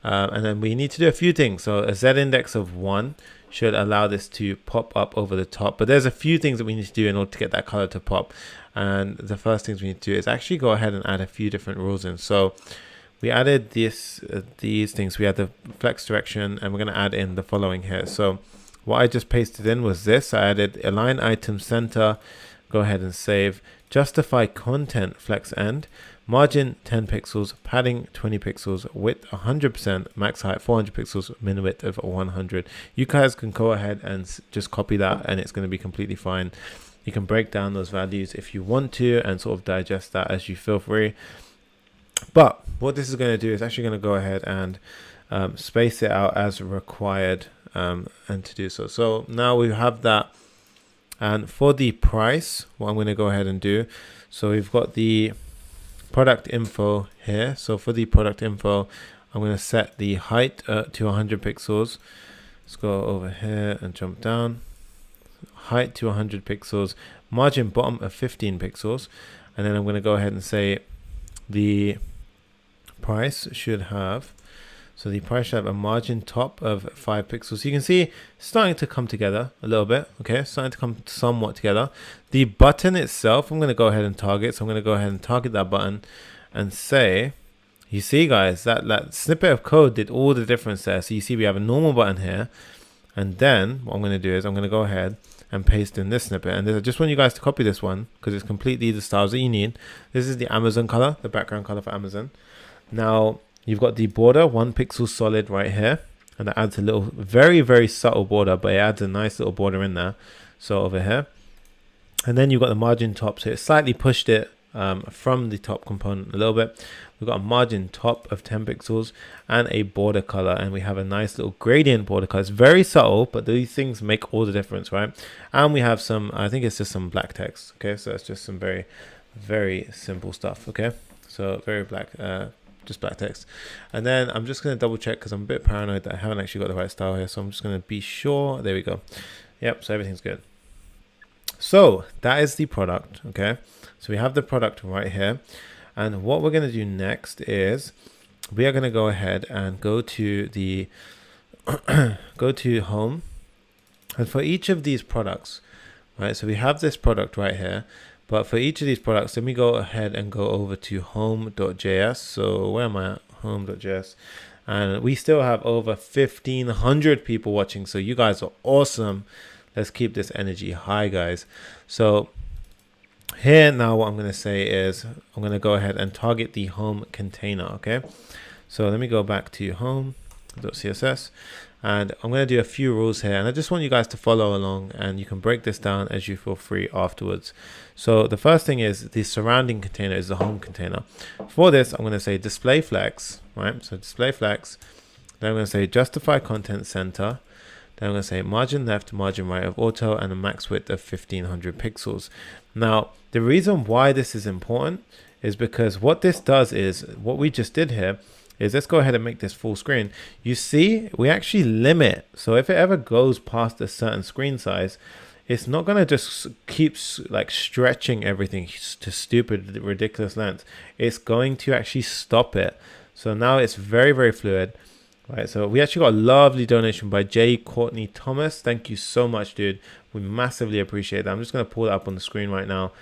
And then we need to do a few things. So a Z index of 1 should allow this to pop up over the top. But there's a few things that we need to do in order to get that color to pop. And the first things we need to do is actually go ahead and add a few different rules in. So we added these things. We had the flex direction, and we're going to add in the following here. So what I just pasted in was this. I added align item center. Go ahead and save. Justify content flex end. Margin 10 pixels, padding 20 pixels, width 100%, max height 400 pixels, min width of 100. You guys can go ahead and just copy that, and it's going to be completely fine. You can break down those values if you want to and sort of digest that as you feel free. But what this is going to do is actually going to go ahead and space it out as required, and to do so. So now we have that. And for the price, what I'm going to go ahead and do, so we've got the product info here. So for the product info, I'm going to set the height to 100 pixels. Let's go over here and jump down. Height to 100 pixels, margin bottom of 15 pixels. And then I'm going to go ahead and say the price should have, so the price should have a margin top of 5 pixels. So you can see it's starting to come together a little bit. Okay, starting to come somewhat together. The button itself, I'm going to go ahead and target. So I'm going to go ahead and target that button and say, you see guys, that snippet of code did all the difference there. So you see we have a normal button here. And then what I'm going to do is I'm going to go ahead and paste in this snippet. And I just want you guys to copy this one because it's completely the styles that you need. This is the Amazon color, the background color for Amazon. Now, you've got the border, 1 pixel solid right here, and that adds a little, very, very subtle border, but it adds a nice little border in there. So over here, and then you've got the margin top, so it slightly pushed it from the top component a little bit. We've got a margin top of 10 pixels and a border color, and we have a nice little gradient border color. It's very subtle, but these things make all the difference, right? And we have some, I think it's just some black text. Okay, so it's just some very, very simple stuff. Okay, so very black. Just black text. And then I'm just going to double check because I'm a bit paranoid that I haven't actually got the right style here. So I'm just going to be sure. There we go. Yep. So everything's good. So that is the product. Okay. So we have the product right here. And what we're going to do next is we are going to go ahead and go to the, go to home. And for each of these products, right? So we have this product right here. But for each of these products, let me go ahead and go over to home.js. So where am I at? Home.js. And we still have over 1,500 people watching. So you guys are awesome. Let's keep this energy high, guys. So here now what I'm going to say is I'm going to go ahead and target the home container. Okay. So let me go back to home.css. And I'm going to do a few rules here, and I just want you guys to follow along, and you can break this down as you feel free afterwards. So the first thing is the surrounding container is the home container. For this, I'm going to say display flex, right? So display flex. Then I'm going to say justify content center. Then I'm going to say margin left, margin right of auto, and a max width of 1500 pixels. Now, the reason why this is important is because what this does is, what we just did here is, let's go ahead and make this full screen. You see, we actually limit. So if it ever goes past a certain screen size, it's not going to just keep like stretching everything to stupid, ridiculous lengths. It's going to actually stop it. So now it's very, very fluid. Right, so we actually got a lovely donation by J. Courtney Thomas. Thank you so much, dude. We massively appreciate that. I'm just going to pull that up on the screen right now.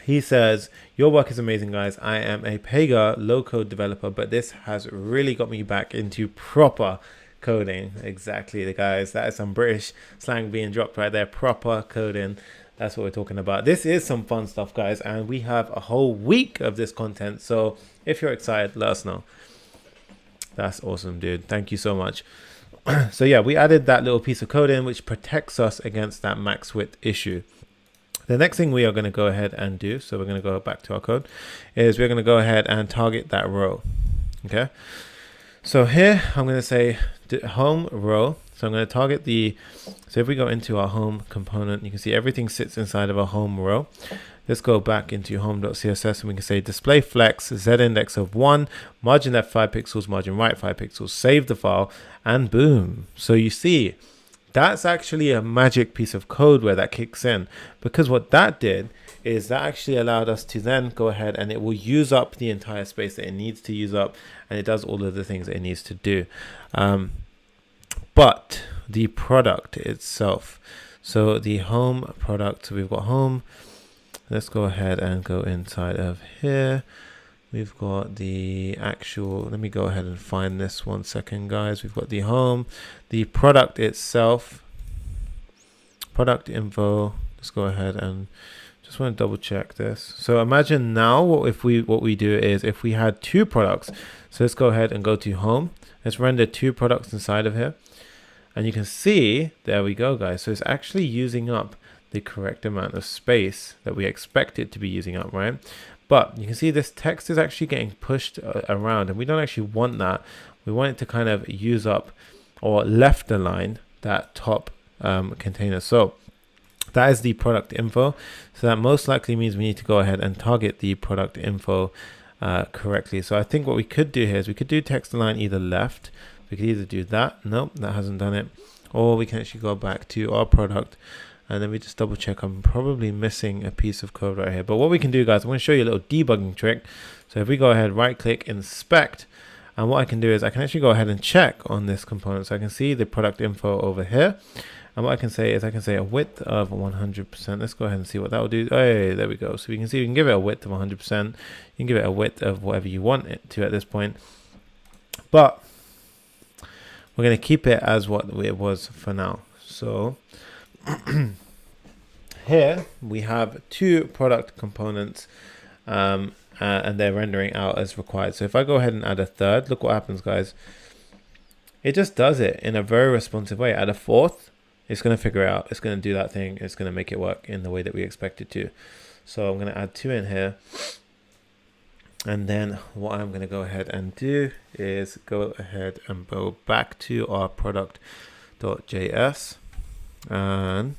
He says, your work is amazing, guys. I am a Pega low-code developer, but this has really got me back into proper coding. Exactly, the guys. That is some British slang being dropped right there. Proper coding. That's what we're talking about. This is some fun stuff, guys, and we have a whole week of this content. So if you're excited, let us know. That's awesome, dude. Thank you so much. So yeah, we added that little piece of code in, which protects us against that max width issue. The next thing we are going to go ahead and do, so we're going to go back to our code, is we're going to go ahead and target that row. Okay. So here I'm going to say home row. So I'm going to target so if we go into our home component, you can see everything sits inside of a home row. Let's go back into home.css, and we can say display flex z index of 1, margin left 5 pixels, margin right 5 pixels, save the file, and boom. So you see, that's actually a magic piece of code where that kicks in, because what that did is that actually allowed us to then go ahead and it will use up the entire space that it needs to use up, and it does all of the things that it needs to do. But the product itself, so the home product, so we've got home. Let's go ahead and go inside of here. We've got the actual, let me go ahead and find this 1 second, guys. We've got the home, the product itself, product info. Let's go ahead and just want to double check this. So imagine now what we do is if we had 2 products. So let's go ahead and go to home. Let's render 2 products inside of here. And you can see, there we go, guys. So it's actually using up the correct amount of space that we expect it to be using up, right? But you can see this text is actually getting pushed around, and we don't actually want that. We want it to kind of use up or left align that top container. So that is the product info. So that most likely means we need to go ahead and target the product info correctly. So I think what we could do here is we could do text align either left. We could either do that. Nope, that hasn't done it. Or we can actually go back to our product. And then we just double check. I'm probably missing a piece of code right here. But what we can do, guys, I'm going to show you a little debugging trick. So if we go ahead, right click, inspect. And what I can do is I can actually go ahead and check on this component. So I can see the product info over here. And what I can say is I can say a width of 100%. Let's go ahead and see what that will do. Hey, there we go. So we can see we can give it a width of 100%. You can give it a width of whatever you want it to at this point. But we're going to keep it as what it was for now. So here we have 2 product components and they're rendering out as required. So if I go ahead and add a third, look what happens, guys. It just does it in a very responsive way. Add a 4th, it's going to figure it out. It's going to do that thing. It's going to make it work in the way that we expect it to. So I'm going to add 2 in here. And then what I'm going to go ahead and do is go ahead and go back to our product.js. And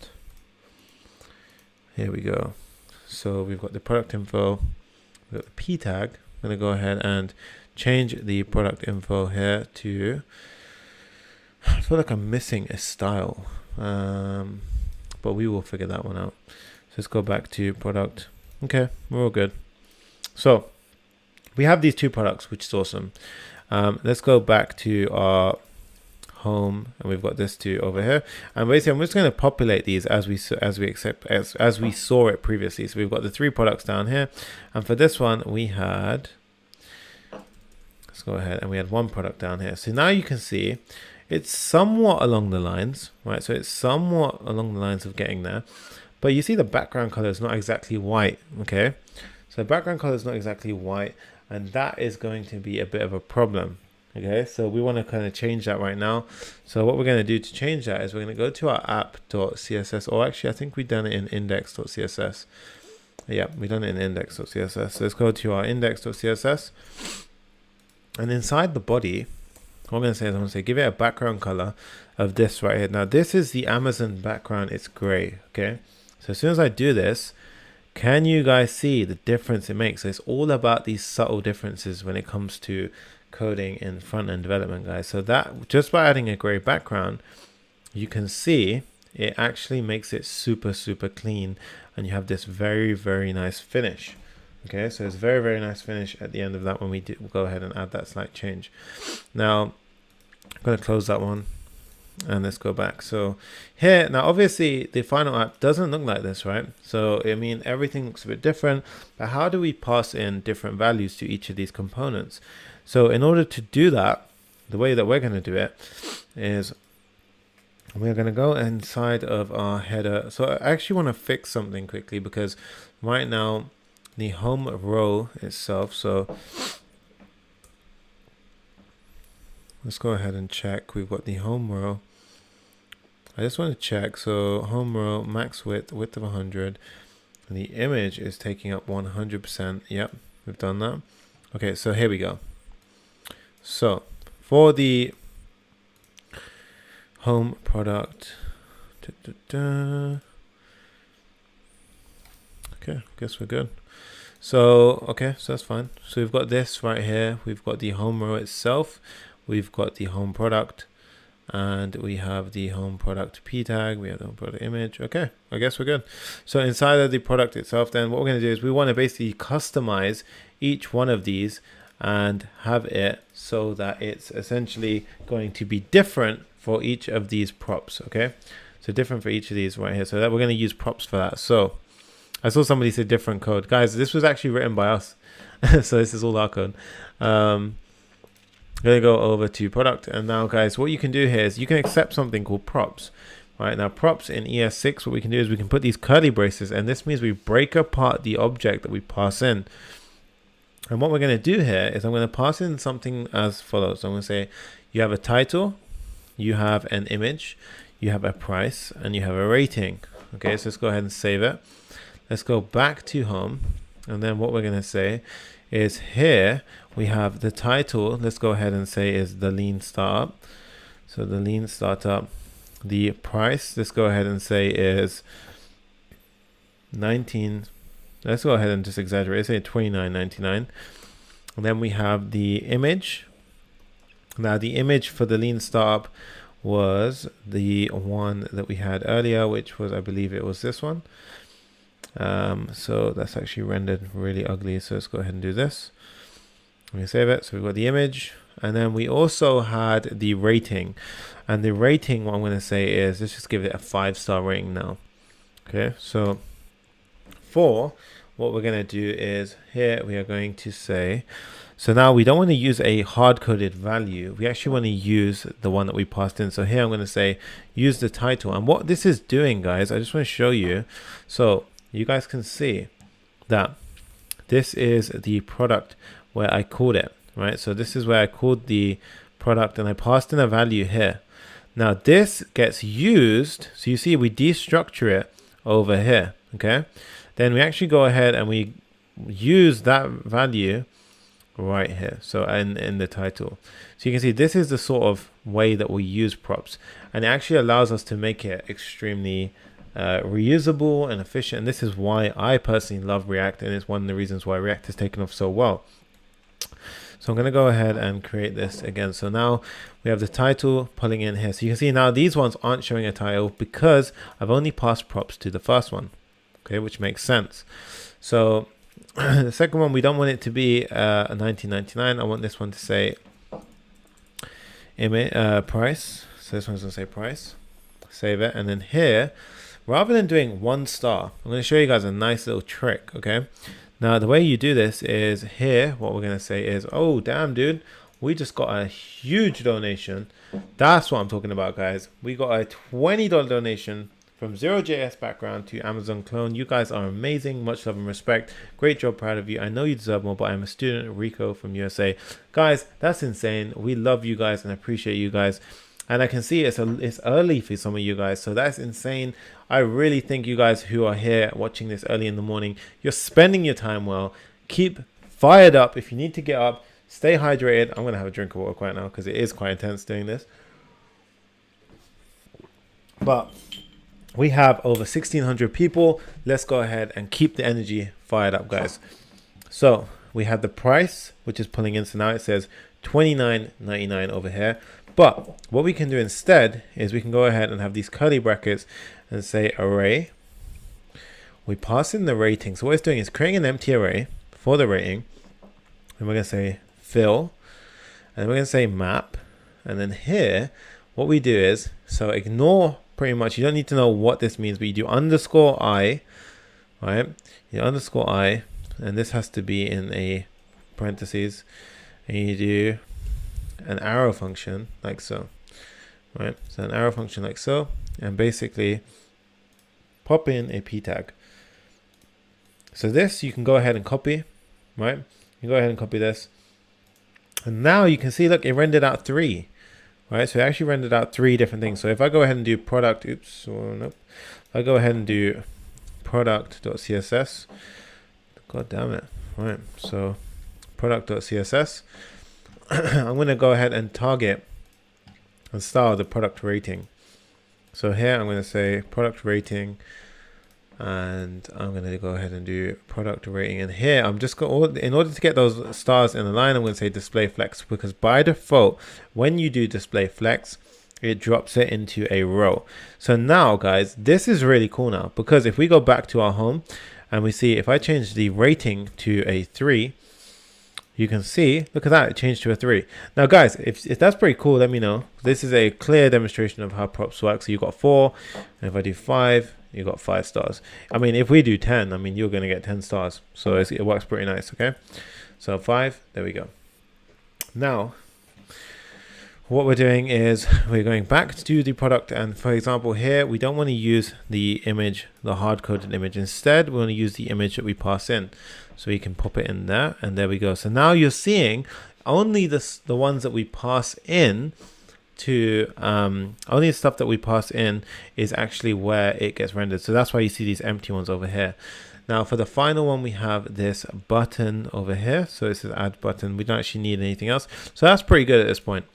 here we go. So we've got the product info, we've got the p tag. I'm going to go ahead and change the product info here to, I feel like I'm missing a style, but we will figure that one out. So let's go back to product. Okay, we're all good. So we have these 2 products, which is awesome. Let's go back to our home, and we've got this 2 over here. And basically, I'm just going to populate these as we saw it previously. So we've got the 3 products down here, and for this one we had. Let's go ahead and we had 1 product down here. So now you can see it's somewhat along the lines, right? So it's somewhat along the lines of getting there, but you see the background color is not exactly white. Okay, so the background color is not exactly white. And that is going to be a bit of a problem. Okay, so we want to kind of change that right now. So what we're going to do to change that is we're going to go to our app.css, or actually I think we've done it in index.css. Yeah, we've done it in index.css. So let's go to our index.css. And inside the body, what I'm going to say is I'm going to say give it a background color of this right here. Now this is the Amazon background. It's gray. Okay, so as soon as I do this, can you guys see the difference it makes? So it's all about these subtle differences when it comes to coding in front-end development, guys. So that just by adding a gray background, you can see it actually makes it super clean, and you have this very nice finish. Okay, so it's very nice finish at the end of that when we we'll go ahead and add that slight change. Now I'm going to close that one and let's go back. So here now, obviously the final app doesn't look like this, right? So I mean, everything looks a bit different, but how do we pass in different values to each of these components? So in order to do that, the way that we're going to do it is we're going to go inside of our header. So I actually want to fix something quickly, because right now the home row itself, so let's go ahead and check. We've got the home row. I just want to check. So home row, max width of 100. And the image is taking up 100%. Yep, we've done that. Okay, so here we go. So for the home product, okay, I guess we're good. So okay, so that's fine. So we've got this right here. We've got the home row itself. We've got the home product, and we have the home product p tag. We have the home product image. Okay, I guess we're good. So inside of the product itself, then what we're going to do is we want to basically customize each one of these and have it so that it's essentially going to be different for each of these props. Okay, so different for each of these right here. So that we're going to use props for that. So I saw somebody say different code. Guys, this was actually written by us. So this is all our code. I'm going to go over to product. And now, guys, what you can do here is you can accept something called props. Right now, props in ES6, what we can do is we can put these curly braces, and this means we break apart the object that we pass in. And what we're going to do here is I'm going to pass in something as follows. So I'm going to say you have a title, you have an image, you have a price, and you have a rating. Okay, so let's go ahead and save it. Let's go back to home, and then what we're going to say is here we have the title. Let's go ahead and say is the lean startup. So the lean startup, the price, let's go ahead and say is 19. Let's go ahead and just exaggerate, say 29.99. And then we have the image. Now the image for the lean startup was the one that we had earlier, which was, I believe it was this one. So that's actually rendered really ugly. So let's go ahead and do this. Let me save it. So we've got the image, and then we also had the rating. And the rating, what I'm going to say is, let's just give it a 5-star rating now. Okay, so for what we're going to do is here we are going to say, so now we don't want to use a hard-coded value. We actually want to use the one that we passed in. So here I'm going to say use the title. And what this is doing, guys, I just want to show you. So you guys can see that this is the product where I called it, right? So this is where I called the product and I passed in a value here. Now this gets used. So you see we destructure it over here. Okay. Then we actually go ahead and we use that value right here. So in the title. So you can see this is the sort of way that we use props, and it actually allows us to make it extremely reusable and efficient. And this is why I personally love React, and it's one of the reasons why React has taken off so well. So I'm going to go ahead and create this again. So now we have the title pulling in here. So you can see now these ones aren't showing a title because I've only passed props to the first one. Okay, which makes sense. So the second one, we don't want it to be a 19.99. I want this one to say price. So this one's going to say price. Save it. And then here, rather than doing 1 star, I'm going to show you guys a nice little trick. Okay. Now, the way you do this is here, what we're going to say is, oh, damn, dude, we just got a huge donation. That's what I'm talking about, guys. We got a $20 donation from Zero.js background to Amazon clone. You guys are amazing. Much love and respect. Great job. Proud of you. I know you deserve more, but I'm a student. Rico from USA. Guys, that's insane. We love you guys and appreciate you guys. And I can see it's early for some of you guys. So that's insane. I really think you guys who are here watching this early in the morning, you're spending your time well. Keep fired up. If you need to get up, stay hydrated. I'm going to have a drink of water quite now because it is quite intense doing this. But we have over 1,600 people. Let's go ahead and keep the energy fired up, guys. So we have the price, which is pulling in. So now it says $29.99 over here. But what we can do instead is we can go ahead and have these curly brackets and say array. We pass in the rating. So what it's doing is creating an empty array for the rating. And we're going to say fill. And we're going to say map. And then here, what we do is, so ignore pretty much, you don't need to know what this means, but you do underscore I, right? You underscore I, and this has to be in a parentheses, and you do an arrow function like so, right? So an arrow function like so, and basically pop in a p tag. So this you can go ahead and copy, right? You go ahead and copy this, and now you can see, look, it rendered out 3. Right, so it actually rendered out 3 different things. So if I go ahead and do product, nope. If I go ahead and do product.css, god damn it. Right, so product.css, I'm going to go ahead and target and style the product rating. So here I'm going to say product rating, and I'm going to go ahead and do product rating. And here I'm just going, in order to get those stars in a line, I'm going to say display flex, because by default, when you do display flex, it drops it into a row. So now guys, this is really cool now, because if we go back to our home and we see, if I change the rating to a 3, you can see, look at that, it changed to a 3. Now guys, if that's pretty cool, let me know. This is a clear demonstration of how props work. So you got 4, and if I do 5, you got 5 stars. I mean, if we do 10, I mean, you're going to get 10 stars. So it works pretty nice, okay? So 5, there we go. Now, what we're doing is we're going back to the product. And for example, here, we don't want to use the image, the hard-coded image. Instead, we want to use the image that we pass in. So you can pop it in there, and there we go. So now you're seeing only the ones that we pass in to only the stuff that we pass in is actually where it gets rendered. So that's why you see these empty ones over here. Now for the final one, we have this button over here. So this is add button. We don't actually need anything else. So that's pretty good at this point,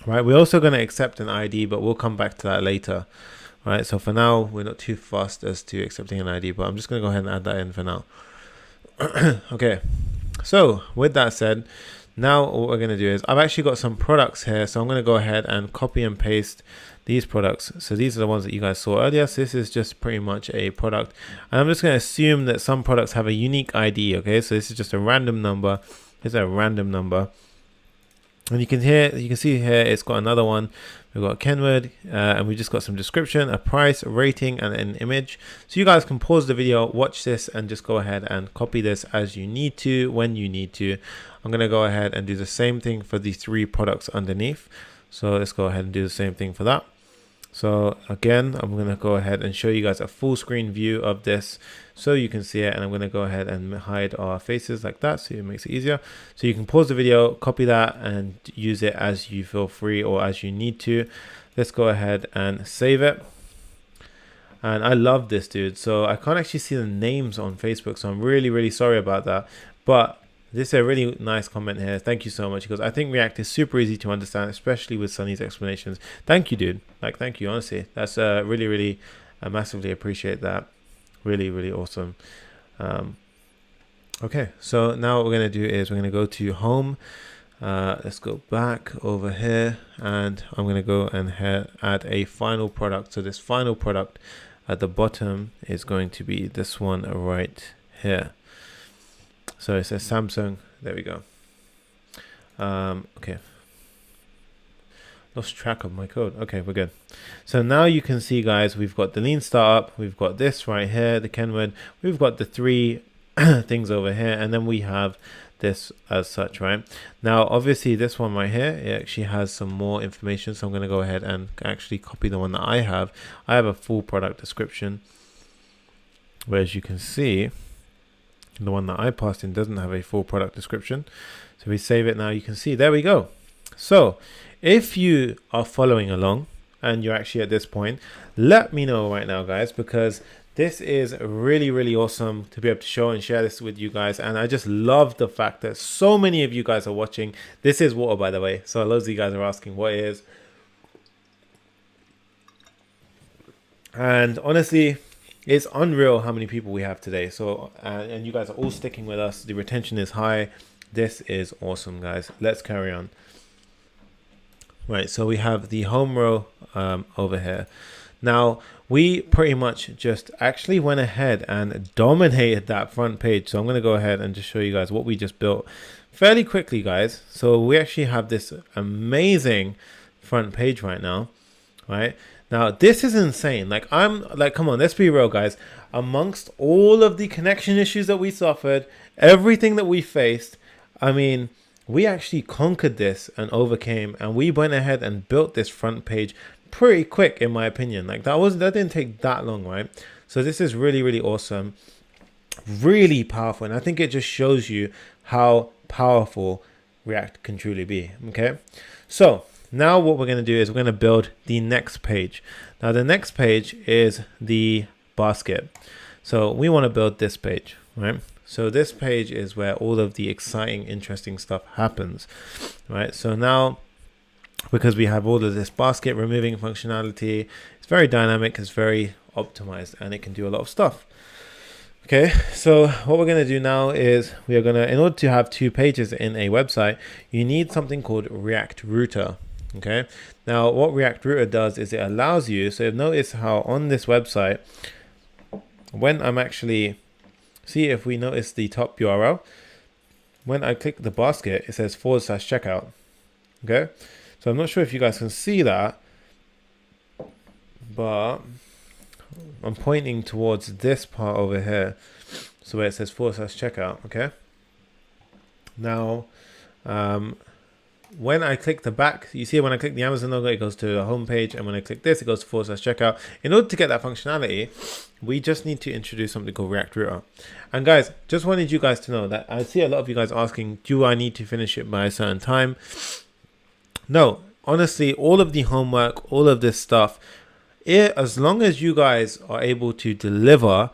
right? We're also going to accept an ID, but we'll come back to that later, right? So for now, we're not too fast as to accepting an ID, but I'm just going to go ahead and add that in for now. Okay, so with that said, now what we're going to do is, I've actually got some products here, so I'm going to go ahead and copy and paste these products. So these are the ones that you guys saw earlier. So this is just pretty much a product, and I'm just going to assume that some products have a unique ID. Okay, so this is just a random number. Here's a random number, and you can see here it's got another one. We've got a keyword, and we just got some description, a price, a rating, and an image. So you guys can pause the video, watch this, and just go ahead and copy this as you need to, when you need to. I'm going to go ahead and do the same thing for the 3 products underneath. So let's go ahead and do the same thing for that. So again, I'm going to go ahead and show you guys a full screen view of this so you can see it. And I'm going to go ahead and hide our faces like that, so it makes it easier. So you can pause the video, copy that, and use it as you feel free or as you need to. Let's go ahead and save it. And I love this, dude. So I can't actually see the names on Facebook, so I'm really, really sorry about that. But this is a really nice comment here. Thank you so much. Because I think React is super easy to understand, especially with Sunny's explanations. Thank you, dude. Like, thank you, honestly. That's really, really, I massively appreciate that. Really, really awesome. Okay, so now what we're going to do is we're going to go to home. Let's go back over here, and I'm going to go and add a final product. So this final product at the bottom is going to be this one right here. So it says Samsung. There we go. Okay. Lost track of my code. Okay, we're good. So now you can see, guys, we've got the lean startup. We've got this right here, the keyword. We've got the 3 things over here, and then we have this as such, right? Now obviously this one right here, it actually has some more information, so I'm going to go ahead and actually copy the one that I have. I have a full product description, where as you can see, the one that I passed in doesn't have a full product description. So we save it now, you can see, there we go. So if you are following along and you're actually at this point, let me know right now, guys, because this is really, really awesome to be able to show and share this with you guys. And I just love the fact that so many of you guys are watching. This is water, by the way. So loads of you guys are asking what it is. And honestly, it's unreal how many people we have today. So, and you guys are all sticking with us. The retention is high. This is awesome, guys. Let's carry on. Right, so we have the home row over here. Now, we pretty much just actually went ahead and dominated that front page. So I'm going to go ahead and just show you guys what we just built fairly quickly, guys. So we actually have this amazing front page right now, right? Now, this is insane. Like, come on, let's be real, guys. Amongst all of the connection issues that we suffered, everything that we faced, I mean, we actually conquered this and overcame, and we went ahead and built this front page pretty quick, in my opinion. Like, that didn't take that long, right? So this is really, really awesome, really powerful, and I think it just shows you how powerful React can truly be. Okay, so now what we're going to do is we're going to build the next page. Now the next page is the basket. So we want to build this page, right? So this page is where all of the exciting, interesting stuff happens, right? So now, because we have all of this basket removing functionality, it's very dynamic, it's very optimized, and it can do a lot of stuff. Okay, so what we're going to do now is we are going to, in order to have two pages in a website, you need something called React Router. Okay, now what React Router does is it allows you, so notice how on this website, when I'm actually, see if we notice the top URL, when I click the basket, it says /checkout. Okay, so I'm not sure if you guys can see that, but I'm pointing towards this part over here, so where it says /checkout. Okay, now when I click the back, you see when I click the Amazon logo, it goes to the home page, and when I click this, it goes to /checkout. In order to get that functionality, we just need to introduce something called React Router. And guys, just wanted you guys to know that I see a lot of you guys asking, do I need to finish it by a certain time? No, honestly, all of the homework, all of this stuff, as long as you guys are able to deliver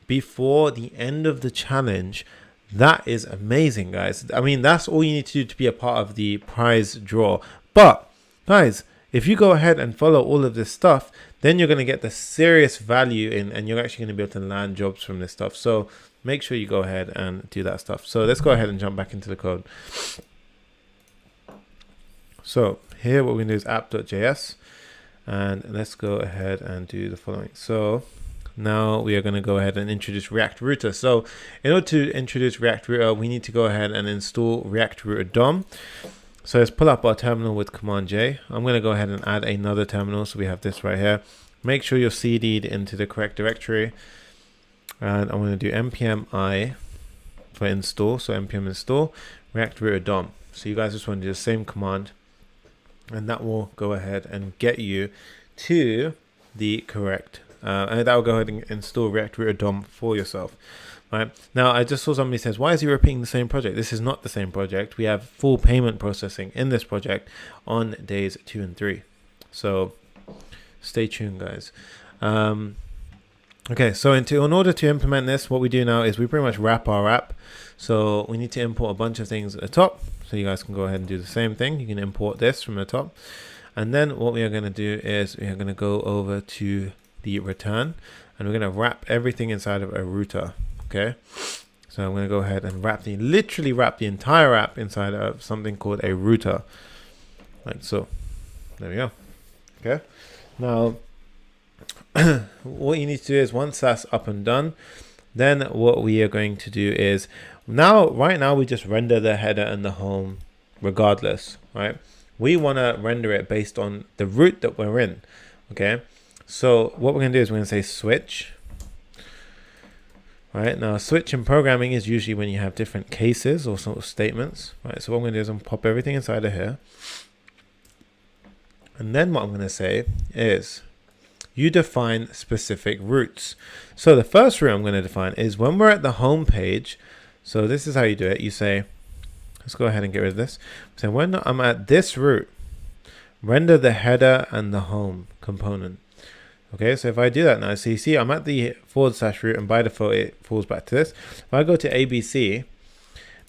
before the end of the challenge, that is amazing, guys. I mean, that's all you need to do to be a part of the prize draw. But guys, if you go ahead and follow all of this stuff, then you're going to get the serious value in, and you're actually going to be able to land jobs from this stuff. So make sure you go ahead and do that stuff. So let's go ahead and jump back into the code. So here what we're going to do is app.js, and let's go ahead and do the following. So now we are going to go ahead and introduce React Router. So in order to introduce React Router, we need to go ahead and install React Router DOM. So let's pull up our terminal with Command J. I'm going to go ahead and add another terminal. So we have this right here. Make sure you're CD'd into the correct directory. And I'm going to do npm I for install. So npm install React Router DOM. So you guys just want to do the same command, and that will go ahead and get you to the correct and that will go ahead and install React Router DOM for yourself. Right now, I just saw somebody says, why is he repeating the same project? This is not the same project. We have full payment processing in this project on days 2 and 3. So stay tuned, guys. Okay, so in order to implement this, what we do now is we pretty much wrap our app. So we need to import a bunch of things at the top. So you guys can go ahead and do the same thing. You can import this from the top. And then what we are going to do is we are going to go over to the return, and we're going to wrap everything inside of a router. Okay, so I'm going to go ahead and literally wrap the entire app inside of something called a router, like so. There we go. Okay, now what you need to do is, once that's up and done, then what we are going to do is right now we just render the header and the home regardless, right? We want to render it based on the route that we're in. Okay, so what we're going to do is we're going to say switch, Right, now switch in programming is usually when you have different cases or sort of statements. Right, so what I'm going to do is I'm going to pop everything inside of here. And then what I'm going to say is you define specific routes. So the first route I'm going to define is when we're at the home page. So this is how you do it. You say, let's go ahead and get rid of this. So when I'm at this route, render the header and the home component. Okay, so if I do that now, so you see I'm at the / root, and by default it falls back to this. If I go to ABC,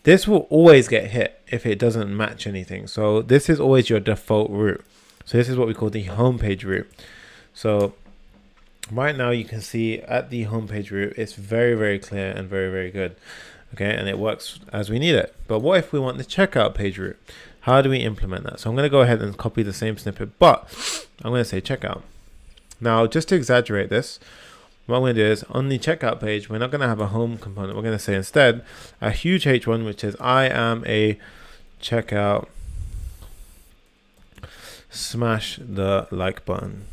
this will always get hit if it doesn't match anything. So this is always your default route. So this is what we call the homepage route. So right now you can see at the homepage route, it's very, very clear and very, very good. Okay, and it works as we need it. But what if we want the checkout page route? How do we implement that? So I'm going to go ahead and copy the same snippet, but I'm going to say checkout. Now, just to exaggerate this, what I'm going to do is on the checkout page, we're not going to have a home component. We're going to say instead a huge H1, which is I am a checkout. Smash the like button.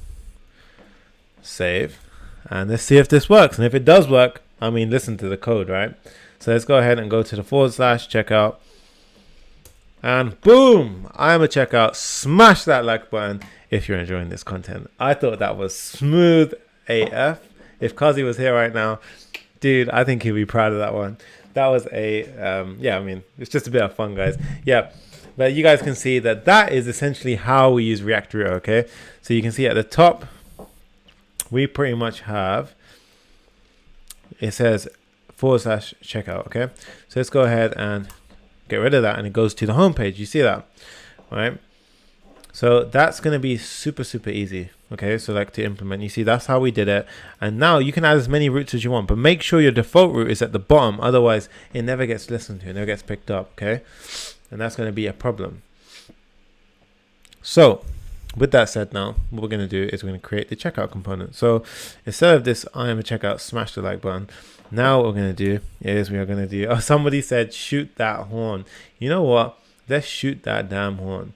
Save. And let's see if this works. And if it does work, I mean, listen to the code, right? So let's go ahead and go to the / checkout. And boom, I am a checkout. Smash that like button if you're enjoying this content. I thought that was smooth AF. If Kazi was here right now, dude, I think he'd be proud of that one. That was yeah, I mean, it's just a bit of fun, guys. Yeah, but you guys can see that that is essentially how we use React Router, okay? So you can see at the top, we pretty much have, it says / checkout, okay? So let's go ahead and get rid of that, and it goes to the home page. You see that, right? So that's going to be super, super easy. Okay, so like to implement, you see that's how we did it. And now you can add as many routes as you want, but make sure your default route is at the bottom. Otherwise, it never gets listened to, it never gets picked up. Okay, and that's going to be a problem. So with that said, now what we're going to do is we're going to create the checkout component. So instead of this I am a checkout, smash the like button. Now what we're going to do is we are going to do, oh, somebody said shoot that horn. You know what? Let's shoot that damn horn.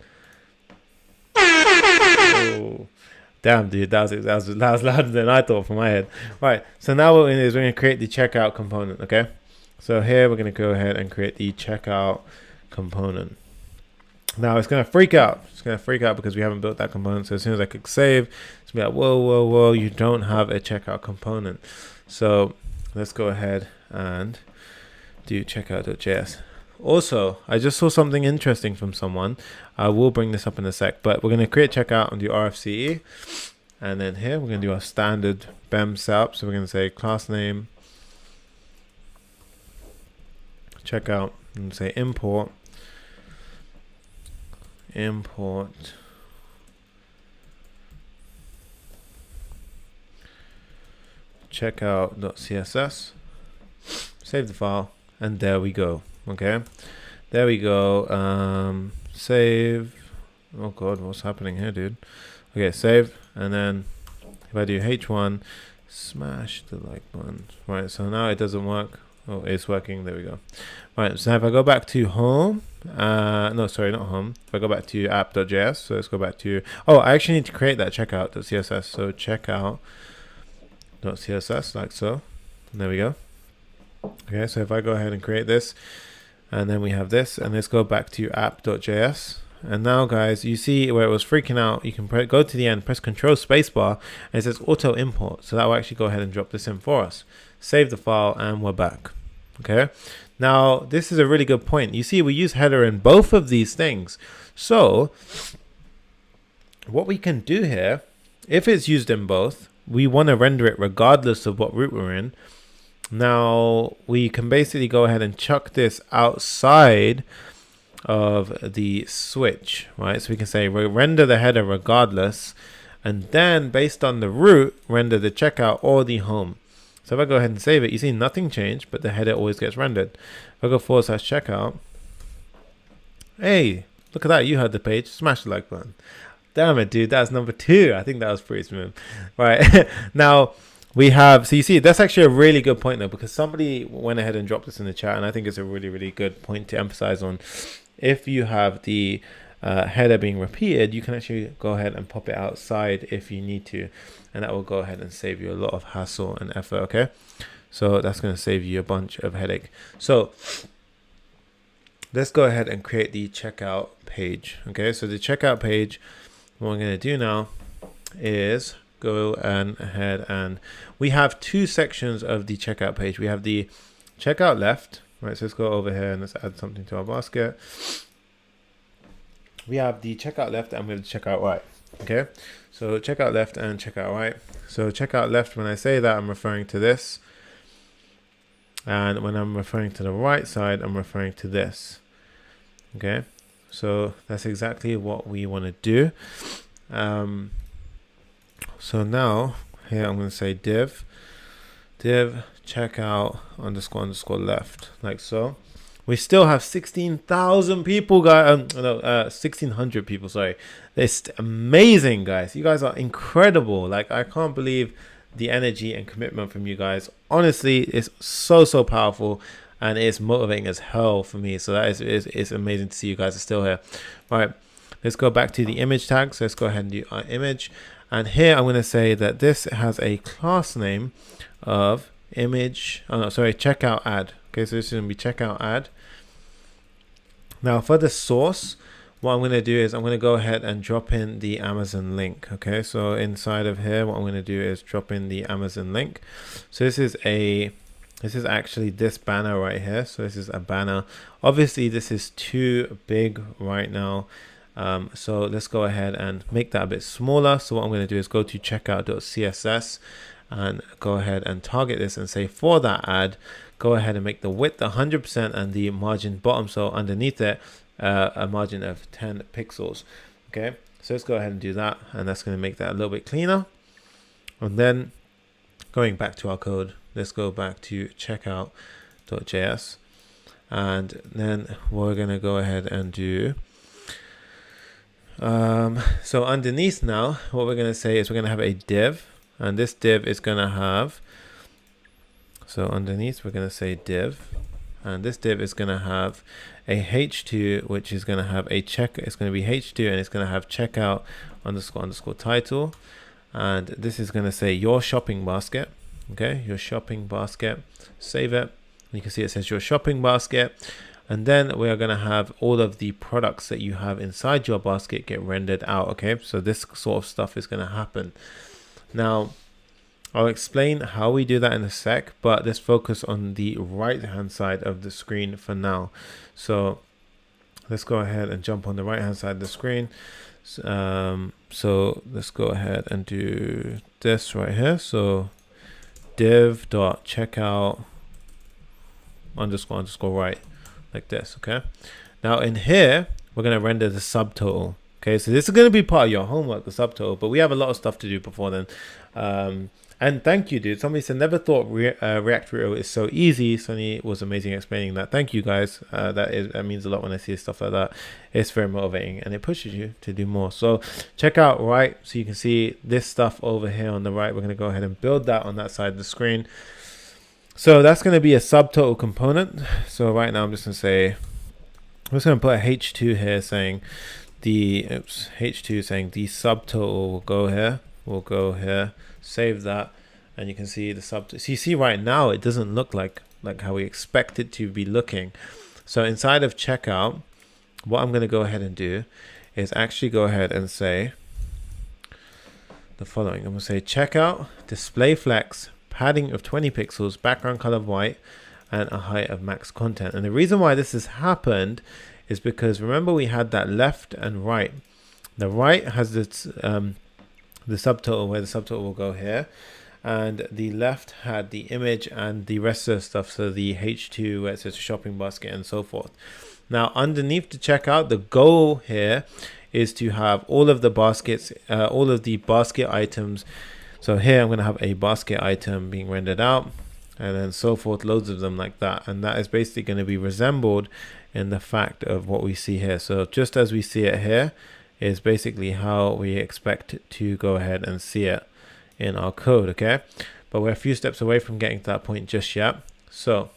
Oh, damn, dude, that was louder than I thought from my head. Right, so now what we're going to do is we're going to create the checkout component, okay? So here we're going to go ahead and create the checkout component. Now it's going to freak out. It's going to freak out because we haven't built that component. So as soon as I click save, it's going to be like, whoa, whoa, whoa, you don't have a checkout component. So let's go ahead and do checkout.js. Also, I just saw something interesting from someone. I will bring this up in a sec, but we're going to create checkout and do RFCE. And then here we're going to do our standard BEM setup. So we're going to say class name, checkout, and say import checkout.css. Save the file, and there we go. Okay, there we go. Save. Oh god, what's happening here, dude? Okay, save, and then if I do H1, smash the like button. Right, so now it doesn't work. Oh, it's working. There we go. Right, so if I go back to home, no, sorry, not home. If I go back to app.js, so let's go back to, oh, I actually need to create that checkout.css. So checkout.css, like so. And there we go. Okay, so if I go ahead and create this, and then we have this, and let's go back to app.js. And now, guys, you see where it was freaking out. You can go to the end, press Control Spacebar, and it says Auto Import. So that will actually go ahead and drop this in for us. Save the file, and we're back. Okay. Now, this is a really good point. You see, we use header in both of these things. So what we can do here, if it's used in both, we want to render it regardless of what route we're in. Now, we can basically go ahead and chuck this outside of the switch, right? So we can say render the header regardless, and then based on the route, render the checkout or the home. So if I go ahead and save it, you see nothing changed, but the header always gets rendered. If I go / checkout, hey, look at that, you heard the page, smash the like button. Damn it, dude, that's number 2. I think that was pretty smooth. Right, now we have, so you see, that's actually a really good point though, because somebody went ahead and dropped this in the chat, and I think it's a really, really good point to emphasize on. If you have the header being repeated, you can actually go ahead and pop it outside if you need to, and that will go ahead and save you a lot of hassle and effort. Okay, So that's going to save you a bunch of headache. So let's go ahead and create the checkout page. Okay, so the checkout page, what I'm going to do now is go ahead and we have two sections of the checkout page. We have the checkout left, right? So let's go over here and let's add something to our basket. We have the checkout left and we have the checkout right. Okay, so checkout left and checkout right. So checkout left, when I say that, I'm referring to this. And when I'm referring to the right side, I'm referring to this. Okay, so that's exactly what we want to do. So now here I'm going to say div checkout _ left, like so. We still have 16,000 people, guys. 1,600 people. Sorry, it's amazing, guys. You guys are incredible. Like, I can't believe the energy and commitment from you guys. Honestly, it's so powerful, and it's motivating as hell for me. So that is amazing to see you guys are still here. All right, let's go back to the image tag. So let's go ahead and do our image. And here I'm going to say that this has a class name of image. Oh no, sorry, checkout ad. Okay, so this is going to be checkout ad. Now for the source, what I'm going to do is I'm going to go ahead and drop in the Amazon link. Okay, so inside of here, what I'm going to do is drop in the Amazon link. So this is actually this banner right here. So this is a banner. Obviously, this is too big right now. So let's go ahead and make that a bit smaller. So what I'm going to do is go to checkout.css and go ahead and target this and say for that ad, go ahead and make the width 100% and the margin bottom, so underneath it a margin of 10 pixels. Okay, so let's go ahead and do that, and that's going to make that a little bit cleaner. And then going back to our code, let's go back to checkout.js, and then we're going to go ahead and do so underneath now, what we're going to say is we're going to have a div, and this div is going to have, so underneath we're going to say div, and this div is going to have a h2, which is going to have a check. It's going to be h2, and it's going to have checkout _ title, and this is going to say your shopping basket. Okay, your shopping basket. Save it. You can see it says your shopping basket, and then we are going to have all of the products that you have inside your basket get rendered out. Okay, so this sort of stuff is going to happen. Now I'll explain how we do that in a sec, but let's focus on the right hand side of the screen for now. So let's go ahead and jump on the right hand side of the screen. So let's go ahead and do this right here. So div.checkout _ right, like this. Okay, now in here we're going to render the subtotal. Okay, so this is going to be part of your homework, the subtotal, but we have a lot of stuff to do before then. And thank you, dude. Somebody said never thought React Rio is so easy. Sonny was amazing explaining that. Thank you, guys. That means a lot when I see stuff like that. It's very motivating, and it pushes you to do more. So check out right, so you can see this stuff over here on the right. We're going to go ahead and build that on that side of the screen. So that's going to be a subtotal component. So right now I'm just going to say, I'm just going to put a h2 here saying h2 saying the subtotal will go here. We'll go here, save that, and you can see the subtotal. So you see right now it doesn't look like how we expect it to be looking. So inside of checkout, what I'm going to go ahead and do is actually go ahead and say the following. I'm going to say checkout display flex padding of 20 pixels, background color white, and a height of max content. And the reason why this has happened is because remember we had that left and right. The right has this the subtotal, where the subtotal will go here, and the left had the image and the rest of the stuff, so the h2 where it says shopping basket and so forth. Now underneath the checkout, the goal here is to have all of the baskets, all of the basket items. So here I'm going to have a basket item being rendered out, and then so forth, loads of them like that, and that is basically going to be resembled in the fact of what we see here. So just as we see it here is basically how we expect to go ahead and see it in our code. Okay, but we're a few steps away from getting to that point just yet. So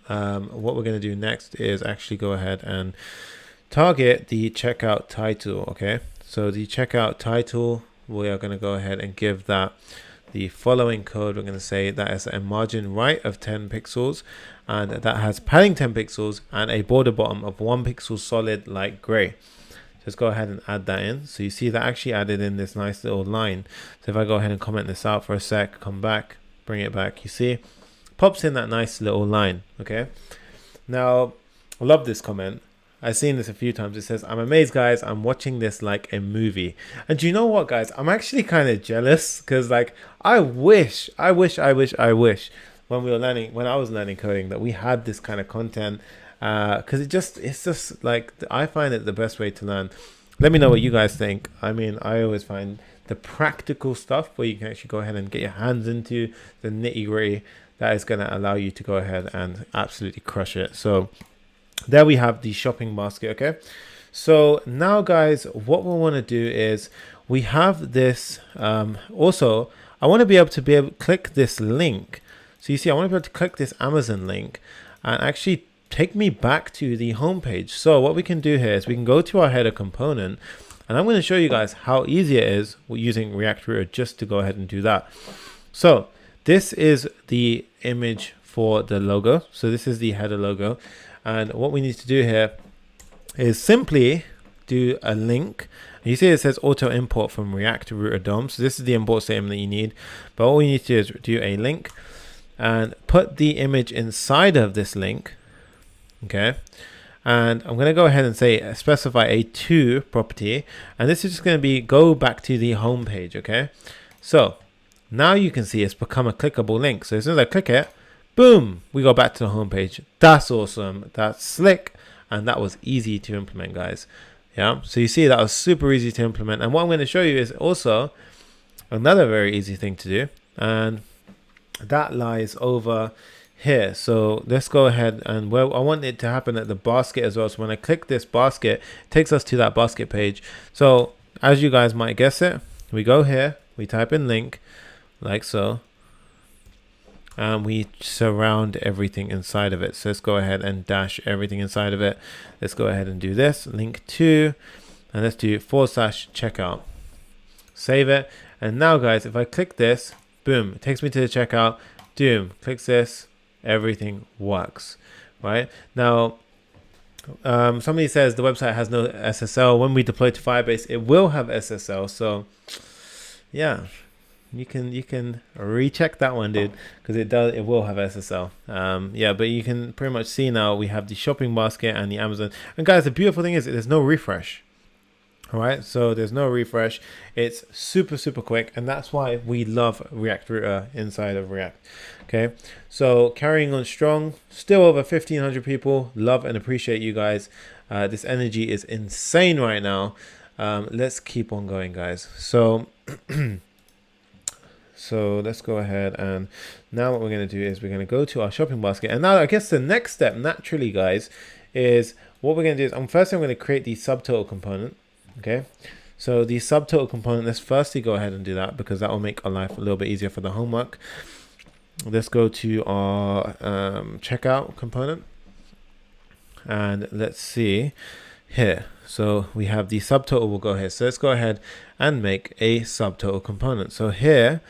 what we're going to do next is actually go ahead and target the checkout title. Okay, so the checkout title, we are going to go ahead and give that the following code. We're going to say that is a margin right of 10 pixels, and that has padding 10 pixels and a border bottom of 1 pixel solid light gray. Just go ahead and add that in. So you see that actually added in this nice little line. So if I go ahead and comment this out for a sec, come back, bring it back, you see, pops in that nice little line. Okay. Now, I love this comment. I've seen this a few times. It says, I'm amazed, guys. I'm watching this like a movie. And do you know what, guys? I'm actually kind of jealous because, like, I wish when I was learning coding that we had this kind of content, because it's just like, I find it the best way to learn. Let me know what you guys think. I mean, I always find the practical stuff where you can actually go ahead and get your hands into the nitty gritty, that is going to allow you to go ahead and absolutely crush it. So there we have the shopping basket. Okay, so now, guys, what we want to do is we have this. Also, I want to be able to click this link. So you see, I want to be able to click this Amazon link and actually take me back to the home page. So what we can do here is we can go to our header component, and I'm going to show you guys how easy it is using React Router just to go ahead and do that. So this is the image for the logo. So this is the header logo. And what we need to do here is simply do a link. You see it says auto import from React Router DOM. So this is the import statement that you need. But what we need to do is do a link and put the image inside of this link. Okay. And I'm going to go ahead and say specify a to property. And this is just going to be go back to the home page. Okay. So now you can see it's become a clickable link. So as soon as I click it, boom, we go back to the home page. That's awesome. That's slick. And that was easy to implement, guys. Yeah. So you see that was super easy to implement. And what I'm going to show you is also another very easy thing to do. And that lies over here. So let's go ahead, and I want it to happen at the basket as well. So when I click this basket, it takes us to that basket page. So as you guys might guess it, we go here, we type in link like so, and we surround everything inside of it. So let's go ahead and dash everything inside of it. Let's go ahead and do this link to, and let's do /checkout. Save it. And now, guys, if I click this, boom, it takes me to the checkout. Doom, clicks this, everything works. Right now, somebody says the website has no SSL. When we deploy to Firebase, it will have SSL. So yeah, you can recheck that one, dude, because it will have SSL. Yeah, but you can pretty much see now we have the shopping basket and the Amazon. And guys, the beautiful thing is there's no refresh. All right, so there's no refresh. It's super quick, and that's why we love React Router inside of React. Okay, so carrying on strong, still over 1,500 people. Love and appreciate you guys. This energy is insane right now. Let's keep on going, guys. So so let's go ahead, and now what we're going to do is we're going to go to our shopping basket. And now I guess the next step naturally, guys, is what we're going to do is first I'm going to create the subtotal component. Okay, so the subtotal component, let's firstly go ahead and do that because that will make our life a little bit easier for the homework. Let's go to our checkout component, and let's see here. So we have the subtotal will go here. So let's go ahead and make a subtotal component. So here,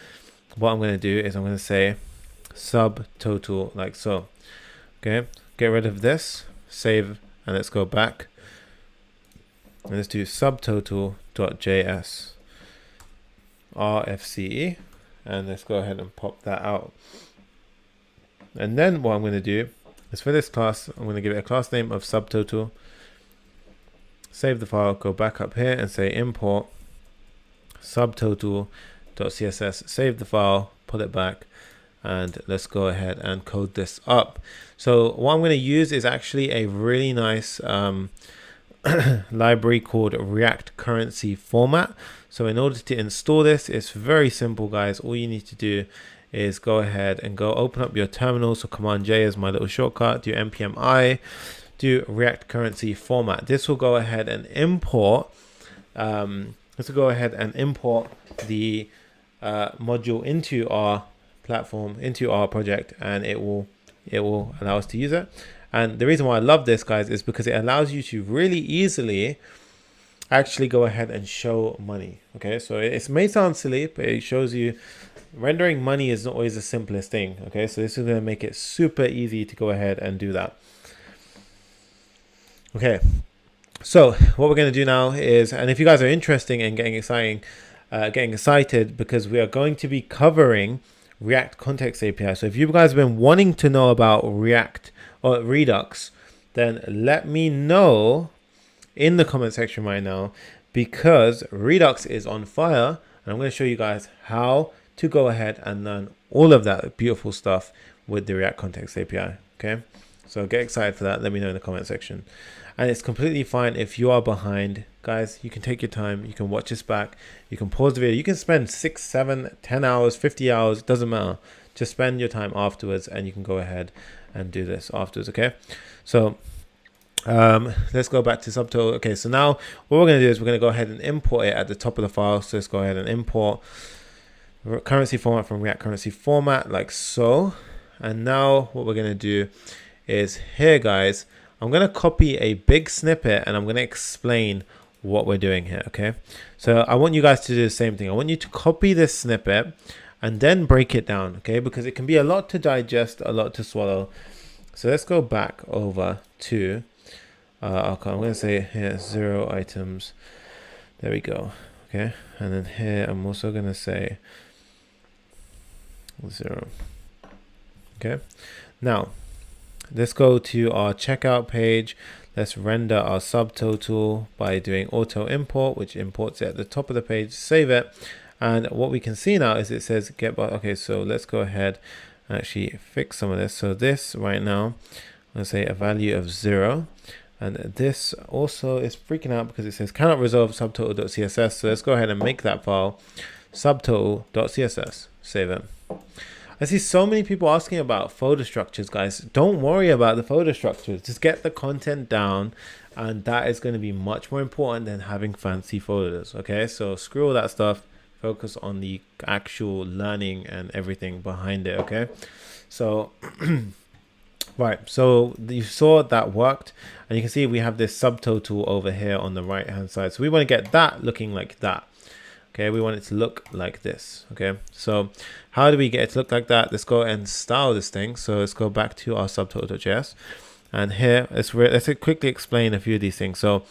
what I'm going to do is I'm going to say subtotal like so. Okay, get rid of this, save, and let's go back. And let's do subtotal.js RFCE, and let's go ahead and pop that out. And then what I'm going to do is for this class, I'm going to give it a class name of subtotal. Save the file, go back up here and say import subtotal.css. Save the file, put it back, and let's go ahead and code this up. So what I'm going to use is actually a really nice library called React Currency Format. So in order to install this, it's very simple, guys. All you need to do is go ahead and go open up your terminal. So Command J is my little shortcut. Do npm I, do React Currency Format. This will go ahead and import. This will go ahead and import the module into our platform, into our project, and it will allow us to use it. And the reason why I love this, guys, is because it allows you to really easily actually go ahead and show money. Okay, so it may sound silly, but it shows you rendering money is not always the simplest thing. Okay, so this is going to make it super easy to go ahead and do that. Okay, so what we're going to do now is, and if you guys are interested in getting excited, because we are going to be covering React Context API. So if you guys have been wanting to know about React or Redux, then let me know in the comment section right now, because Redux is on fire, and I'm going to show you guys how to go ahead and learn all of that beautiful stuff with the React Context API. Okay, so get excited for that. Let me know in the comment section. And it's completely fine if you are behind, guys. You can take your time, you can watch this back, you can pause the video, you can spend 6, 7, 10 hours, 50 hours, it doesn't matter. Just spend your time afterwards, and you can go ahead and do this afterwards. Okay, so let's go back to subtotal. Okay, so now what we're going to do is we're going to go ahead and import it at the top of the file. So let's go ahead and import currency format from React currency format, like so. And now what we're going to do is here, guys, I'm going to copy a big snippet, and I'm going to explain what we're doing here. Okay, so I want you guys to do the same thing. I want you to copy this snippet and then break it down, okay, because it can be a lot to digest, a lot to swallow. So let's go back over to okay, I'm going to say here 0 items. There we go. Okay, and then here I'm also going to say 0. Okay, now let's go to our checkout page. Let's render our subtotal by doing auto import, which imports it at the top of the page. Save it, and what we can see now is it says get by. Okay, so let's go ahead and actually fix some of this. So this right now, let's say a value of 0, and this also is freaking out because it says cannot resolve subtotal.css. So let's go ahead and make that file subtotal.css. Save it. I see so many people asking about folder structures, guys. Don't worry about the folder structures. Just get the content down, and that is going to be much more important than having fancy folders. Okay, so screw all that stuff. Focus on the actual learning and everything behind it. Okay, so right, so you saw that worked, and you can see we have this subtotal over here on the right hand side. So we want to get that looking like that. Okay, we want it to look like this. Okay, so how do we get it to look like that? Let's go and style this thing. So let's go back to our subtotal.js, and here let's quickly explain a few of these things. So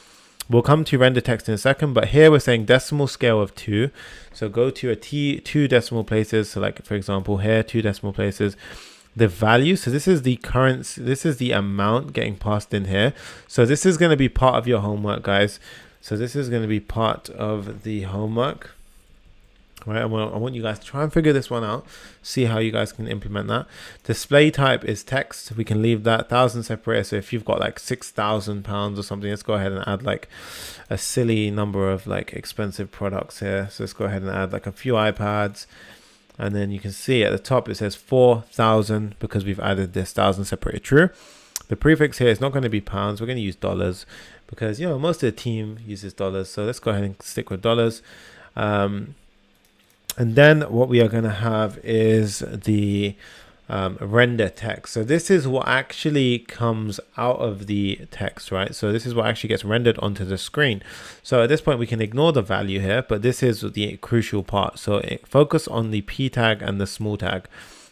we'll come to render text in a second, but here we're saying decimal scale of 2. So go to a 2 decimal places. So like for example here, 2 decimal places. The value, so this is the currency, this is the amount getting passed in here. So this is going to be part of your homework, guys. So this is going to be part of the homework. Right, I want you guys to try and figure this one out, see how you guys can implement that. Display type is text. We can leave that 1,000 separator. So if you've got like £6,000 or something, let's go ahead and add like a silly number of like expensive products here. So let's go ahead and add like a few iPads, and then you can see at the top it says 4,000 because we've added this 1,000 separator. True. The prefix here is not going to be pounds. We're going to use dollars because, you know, most of the team uses dollars. So let's go ahead and stick with dollars. And then what we are going to have is the render text. So this is what actually comes out of the text, right? So this is what actually gets rendered onto the screen. So at this point, we can ignore the value here, but this is the crucial part. So focus on the p tag and the small tag.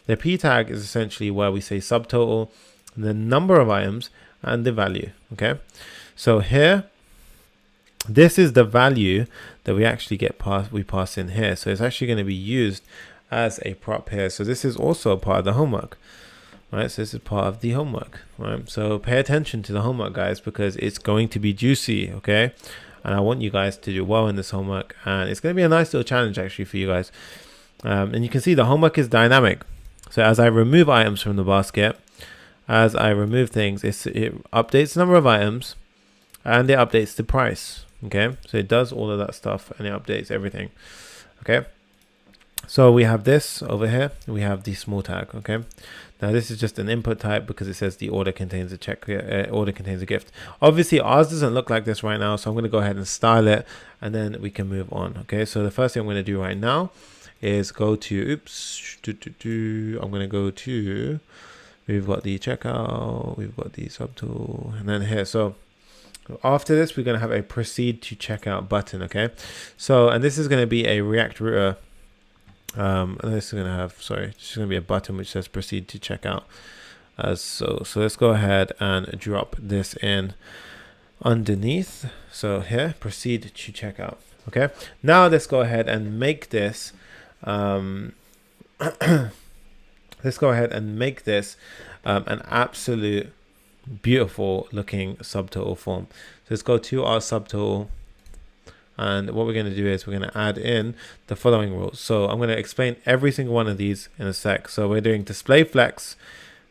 The p tag is essentially where we say subtotal, the number of items, and the value. Okay. So here, this is the value that we actually pass in here. So it's actually going to be used as a prop here. So this is also a part of the homework, right? So this is part of the homework, right? So pay attention to the homework, guys, because it's going to be juicy, okay? And I want you guys to do well in this homework, and it's going to be a nice little challenge actually for you guys. And you can see the homework is dynamic. So as I remove items from the basket, as I remove things, it updates the number of items, and it updates the price. Okay, so it does all of that stuff, and it updates everything. Okay, so we have this over here. We have the small tag. Okay, now this is just an input type because it says the order contains a check. Order contains a gift. Obviously, ours doesn't look like this right now, so I'm going to go ahead and style it, and then we can move on. Okay, so the first thing I'm going to do right now is go to I'm going to go to. We've got the checkout. We've got the subtool, and then here. So after this, we're going to have a proceed to checkout button. Okay, so and this is going to be a React router And this is going to have, sorry, just going to be a button which says proceed to checkout. So let's go ahead and drop this in underneath. So here, proceed to checkout. Okay, now let's go ahead and make this let's go ahead and make this an absolute beautiful looking subtotal form. So let's go to our subtotal, and what we're going to do is we're going to add in the following rules. So I'm going to explain every single one of these in a sec. So we're doing display flex,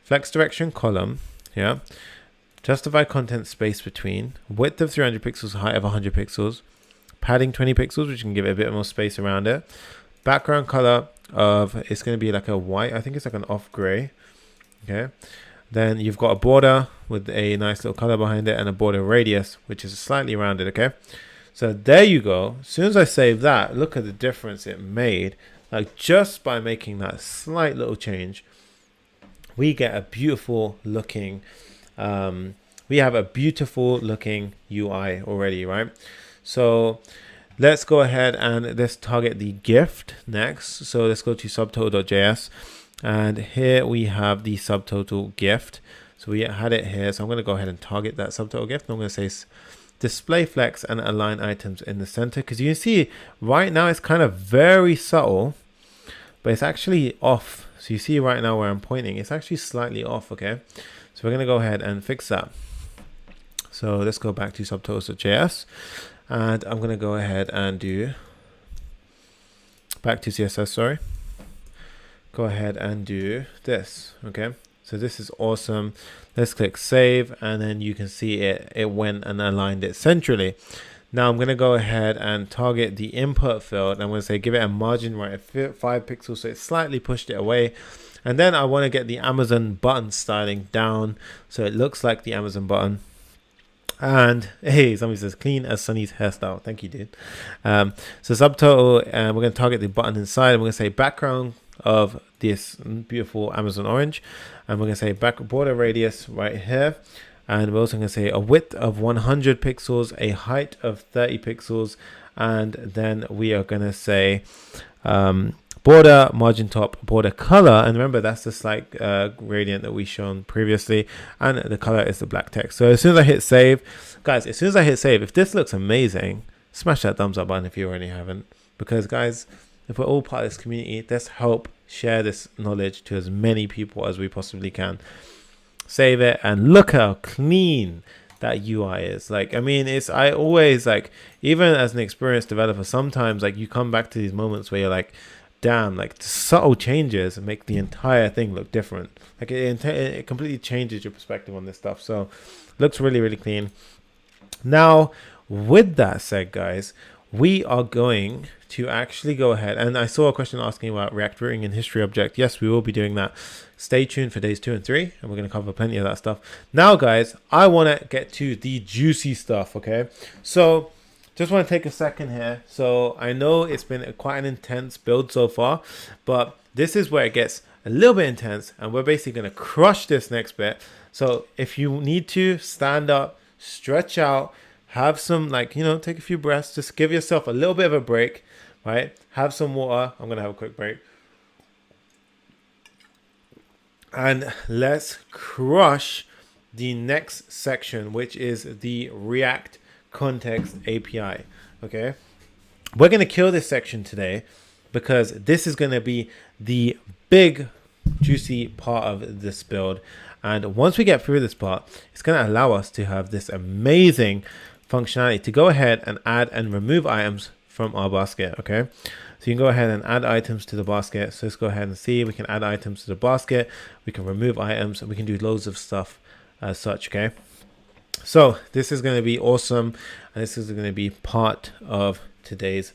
flex direction column, yeah, justify content space between, width of 300 pixels, height of 100 pixels, padding 20 pixels, which can give it a bit more space around it. Background color of, it's going to be like a white, I think it's like an off gray. Okay, then you've got a border with a nice little color behind it and a border radius, which is slightly rounded. Okay, so there you go. As soon as I save that, look at the difference it made. Like just by making that slight little change, we get a beautiful looking we have a beautiful looking UI already, right? So let's go ahead and let's target the gift next. So let's go to subtotal.js, and here we have the subtotal gift. So we had it here, so I'm going to go ahead and target that subtotal gift. I'm going to say display flex and align items in the center, because you can see right now it's kind of very subtle, but it's actually off. So you see right now where I'm pointing, it's actually slightly off. Okay, so we're going to go ahead and fix that. So let's go back to subtotals.js, and I'm going to go ahead and do back to CSS, sorry. Go ahead and do this. Okay, so this is awesome. Let's click save, and then you can see it went and aligned it centrally. Now I'm going to go ahead and target the input field. I'm going to say give it a margin right at 5 pixels, so it slightly pushed it away. And then I want to get the Amazon button styling down so it looks like the Amazon button. And hey, somebody says clean as Sunny's hairstyle. Thank you, dude. So subtotal, we're going to target the button inside. And we're going to say background of this beautiful Amazon orange, and we're going to say back border radius right here. And we're also going to say a width of 100 pixels, a height of 30 pixels, and then we are going to say border, margin top, border color. And remember, that's the slight gradient that we shown previously, and the color is the black text. So as soon as I hit save, guys, as soon as I hit save, if this looks amazing, smash that thumbs up button if you already haven't, because guys, if we're all part of this community, let's help share this knowledge to as many people as we possibly can. Save it, and look how clean that UI is. Like, I mean, I always, like, even as an experienced developer, sometimes like you come back to these moments where you're like, damn, like the subtle changes make the entire thing look different. Like it completely changes your perspective on this stuff. So looks really, really clean. Now, with that said, guys, we are going to actually go ahead, and I saw a question asking about React routing and history object. Yes, we will be doing that. Stay tuned for days 2 and 3, and we're going to cover plenty of that stuff. Now, guys, I want to get to the juicy stuff, okay? So just want to take a second here. So I know it's been quite an intense build so far, but this is where it gets a little bit intense, and we're basically going to crush this next bit. So if you need to, stand up, stretch out, have some, like, you know, take a few breaths, just give yourself a little bit of a break, right? Have some water. I'm going to have a quick break. And let's crush the next section, which is the React Context API. Okay, we're going to kill this section today because this is going to be the big juicy part of this build. And once we get through this part, it's going to allow us to have this amazing functionality to go ahead and add and remove items from our basket. Okay, so you can go ahead and add items to the basket. So let's go ahead and see. We can add items to the basket, we can remove items, and we can do loads of stuff as such. Okay, so this is going to be awesome, and this is going to be part of today's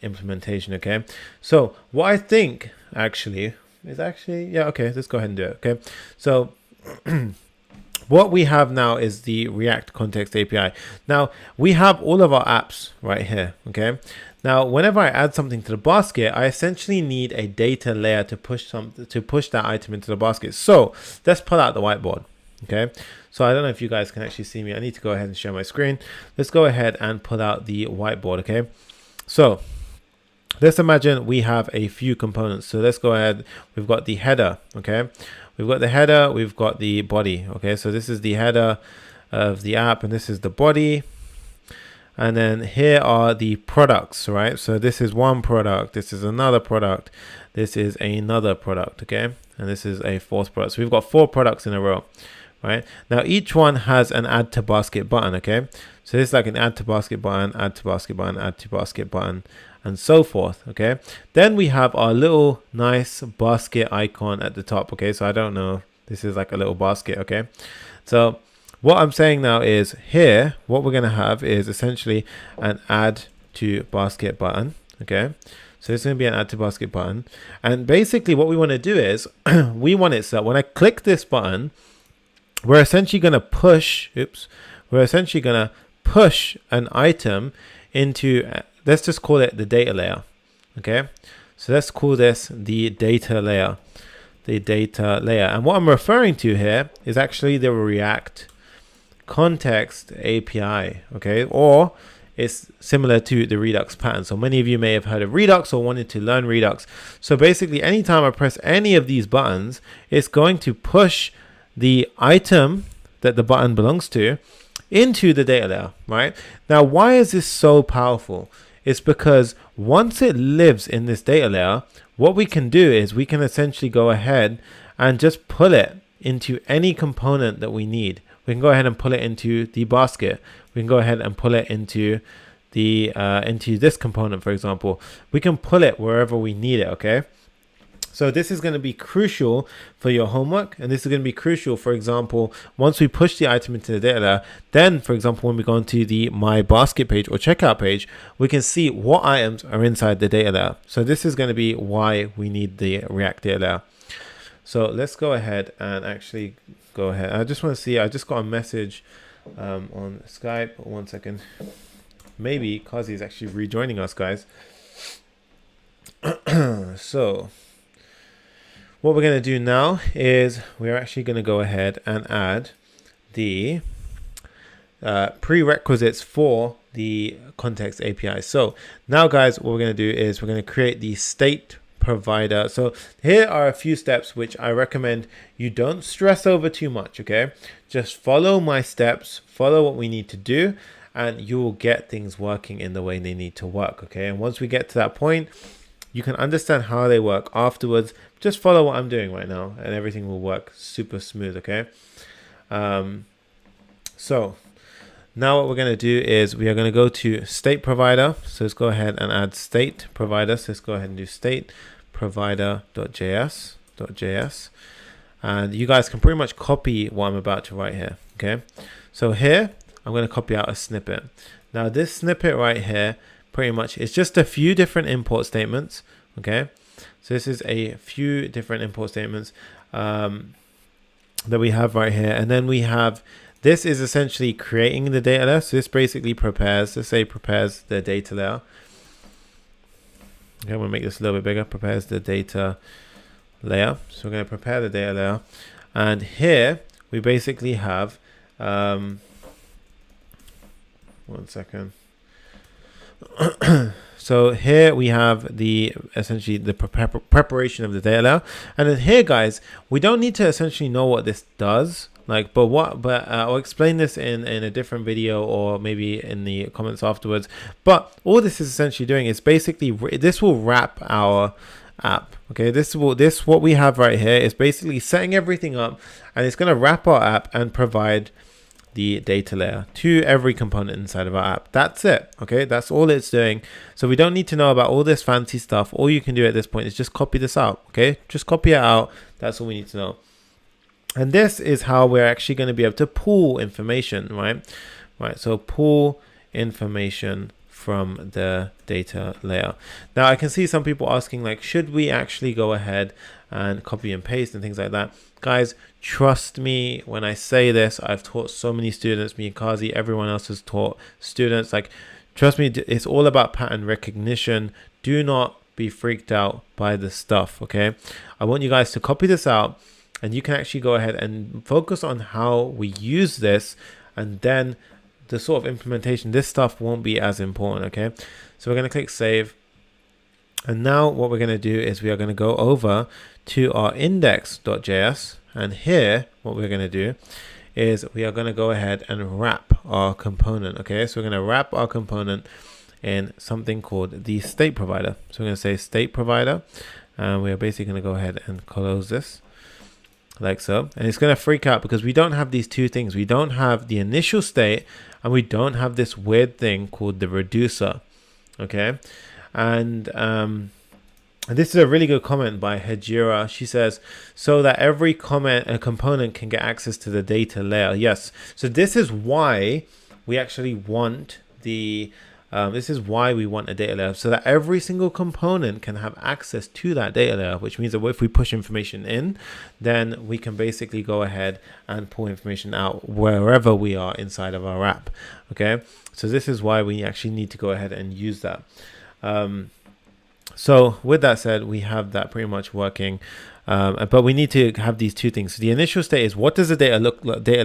implementation. Okay, so what I think actually is yeah, okay, let's go ahead and do it. Okay, so what we have now is the React Context API. Now we have all of our apps right here. Okay, now whenever I add something to the basket, I essentially need a data layer to push that item into the basket. So let's pull out the whiteboard. Okay, so I don't know if you guys can actually see me. I need to go ahead and share my screen. Let's go ahead and pull out the whiteboard. Okay, so let's imagine we have a few components. So let's go ahead. We've got the header. Okay. We've got the header. We've got the body. Okay. So this is the header of the app and this is the body. And then here are the products, right? So this is one product. This is another product. This is another product. Okay. And this is a fourth product. So we've got 4 products in a row, right? Now each one has an add to basket button. Okay. So this is like an add to basket button, add to basket button, add to basket button, and so forth. Okay. Then we have our little nice basket icon at the top. Okay. So I don't know. This is like a little basket. Okay. So what I'm saying now is here, what we're going to have is essentially an add to basket button. Okay. So it's going to be an add to basket button. And basically what we want to do is we want it so that when I click this button, we're essentially going to push, we're essentially going to push an item into, let's just call it the data layer. Okay. So let's call this the data layer, And what I'm referring to here is actually the React context API. Okay. Or it's similar to the Redux pattern. So many of you may have heard of Redux or wanted to learn Redux. So basically anytime I press any of these buttons, it's going to push the item that the button belongs to into the data layer, right? Now, why is this so powerful? It's because once it lives in this data layer, what we can do is we can essentially go ahead and just pull it into any component that we need. We can go ahead and pull it into the basket. We can go ahead and pull it into the into this component, for example. We can pull it wherever we need it, okay? So this is going to be crucial for your homework, and this is going to be crucial, for example, once we push the item into the data layer, then, for example, when we go into the My Basket page or checkout page, we can see what items are inside the data layer. So this is going to be why we need the React data layer. So let's go ahead and actually go ahead. I just want to see, I just got a message on Skype. 1 second. Maybe Kazi is actually rejoining us, guys. So what we're going to do now is we're actually going to go ahead and add the prerequisites for the context API. So now, guys, what we're going to do is we're going to create the state provider. So here are a few steps which I recommend you don't stress over too much, okay? Just follow my steps, follow what we need to do, and you will get things working in the way they need to work, okay? And once we get to that point, you can understand how they work afterwards. Just follow what I'm doing right now and everything will work super smooth, okay? So now what we're going to do is we are going to go to state provider. So let's go ahead and add state provider. So let's go ahead and do state provider.js. And you guys can pretty much copy what I'm about to write here, okay? So here, I'm going to copy out a snippet. Now this snippet right here, pretty much, it's just a few different import statements, okay? So this is a few different import statements that we have right here. And then we have, this is essentially creating the data layer. So this basically prepares, let's say prepares the data layer. Okay, I'm gonna make this a little bit bigger, prepares the data layer. So we're gonna prepare the data layer. And here we basically have, 1 second. So here we have the essentially the preparation of the data layer, and then here, guys, we don't need to essentially know what this does, like, I'll explain this in a different video or maybe in the comments afterwards. But all this is essentially doing is basically this will wrap our app, okay? What we have right here is basically setting everything up, and it's going to wrap our app and provide the data layer to every component inside of our app. That's it, okay? That's all it's doing. So we don't need to know about all this fancy stuff. All you can do at this point is just copy this out, okay? Just copy it out. That's all we need to know. And this is how we're actually going to be able to pull information, right? So pull information from the data layer. Now I can see some people asking, like, should we actually go ahead and copy and paste and things like that? Guys, trust me when I say this. I've taught so many students, me and Kazi, everyone else has taught students. Like, trust me, it's all about pattern recognition. Do not be freaked out by this stuff, okay? I want you guys to copy this out, and you can actually go ahead and focus on how we use this, and then the sort of implementation, this stuff won't be as important, okay? So we're going to click save. And now what we're going to do is we are going to go over to our index.js. And here, what we're going to do is we are going to go ahead and wrap our component. Okay, so we're going to wrap our component in something called the state provider. So we're going to say state provider, and we are basically going to go ahead and close this like so. And it's going to freak out because we don't have these two things. We don't have the initial state, and we don't have this weird thing called the reducer. Okay, and this is a really good comment by Hejira. She says, so that every component can get access to the data layer. Yes. So this is why we actually want the this is why we want a data layer, so that every single component can have access to that data layer, which means that if we push information in, then we can basically go ahead and pull information out wherever we are inside of our app. Okay, so this is why we actually need to go ahead and use that. So with that said, we have that pretty much working. But we need to have these two things. So the initial state is what does the data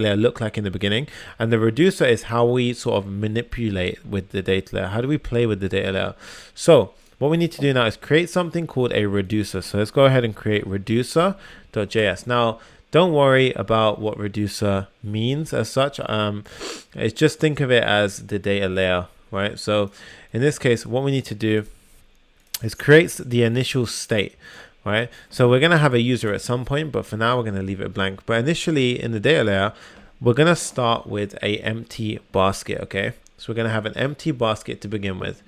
layer look like in the beginning, and the reducer is how we sort of manipulate with the data layer. How do we play with the data layer? So what we need to do now is create something called a reducer. So let's go ahead and create reducer.js. Now, don't worry about what reducer means as such. It's just think of it as the data layer, right? So in this case, what we need to do is create the initial state. Right, so we're going to have a user at some point, but for now we're going to leave it blank. But initially in the data layer, we're going to start with a empty basket. Okay, so we're going to have an empty basket to begin with,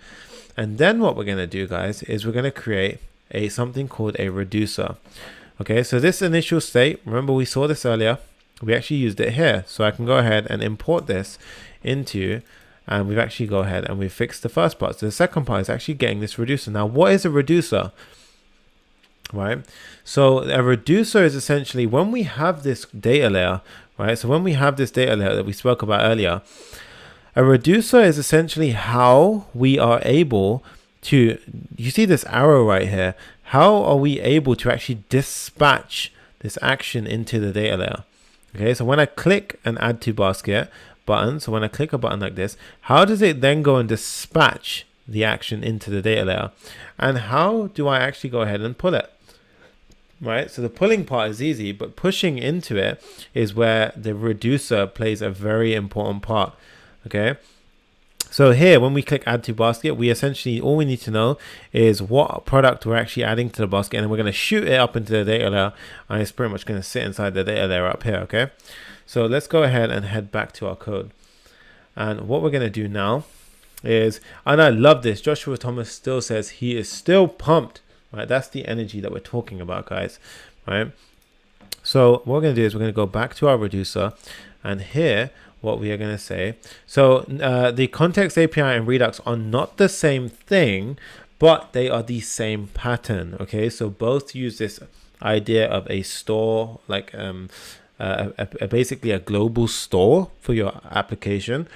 and then what we're going to do, guys, is we're going to create something called a reducer. Okay, so this initial state, remember we saw this earlier, we actually used it here. So I can go ahead and import this into, and we've actually go ahead and we've fixed the first part. So the second part is actually getting this reducer. Now, what is a reducer? Right, so a reducer is essentially when we have this data layer, right? So when we have this data layer that we spoke about earlier, a reducer is essentially how we are able to, you see this arrow right here, how are we able to actually dispatch this action into the data layer? Okay, so when I click an add to basket button, so when I click a button like this, how does it then go and dispatch the action into the data layer? And how do I actually go ahead and pull it? Right, so the pulling part is easy, but pushing into it is where the reducer plays a very important part. Okay, so here when we click add to basket, we essentially, all we need to know is what product we're actually adding to the basket, and then we're going to shoot it up into the data layer, and it's pretty much going to sit inside the data layer up here. Okay, so let's go ahead and head back to our code, and what we're going to do now is, and I love this, Joshua Thomas still says he is still pumped. Right, that's the energy that we're talking about, guys. Right, so what we're going to do is we're going to go back to our reducer, and here what we are going to say, so the context API and Redux are not the same thing, but they are the same pattern. Okay, so both use this idea of a store, like basically a global store for your application,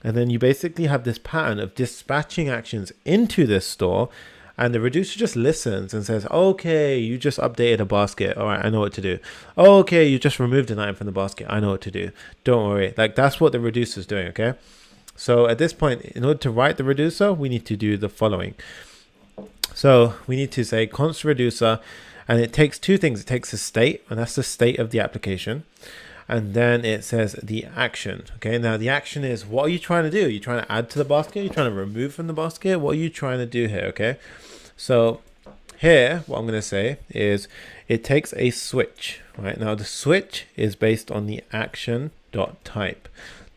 and then you basically have this pattern of dispatching actions into this store. And the reducer just listens and says, okay, you just updated a basket. All right, I know what to do. Okay, you just removed an item from the basket. I know what to do. Don't worry. Like, that's what the reducer is doing, okay? So at this point, in order to write the reducer, we need to do the following. So we need to say const reducer, and it takes two things. It takes a state, and that's the state of the application. And then it says the action. Okay, now the action is, what are you trying to do? Are you trying to add to the basket? Are you trying to remove from the basket? What are you trying to do here? Okay, so here what I'm going to say is it takes a switch. Right, now the switch is based on the action.type.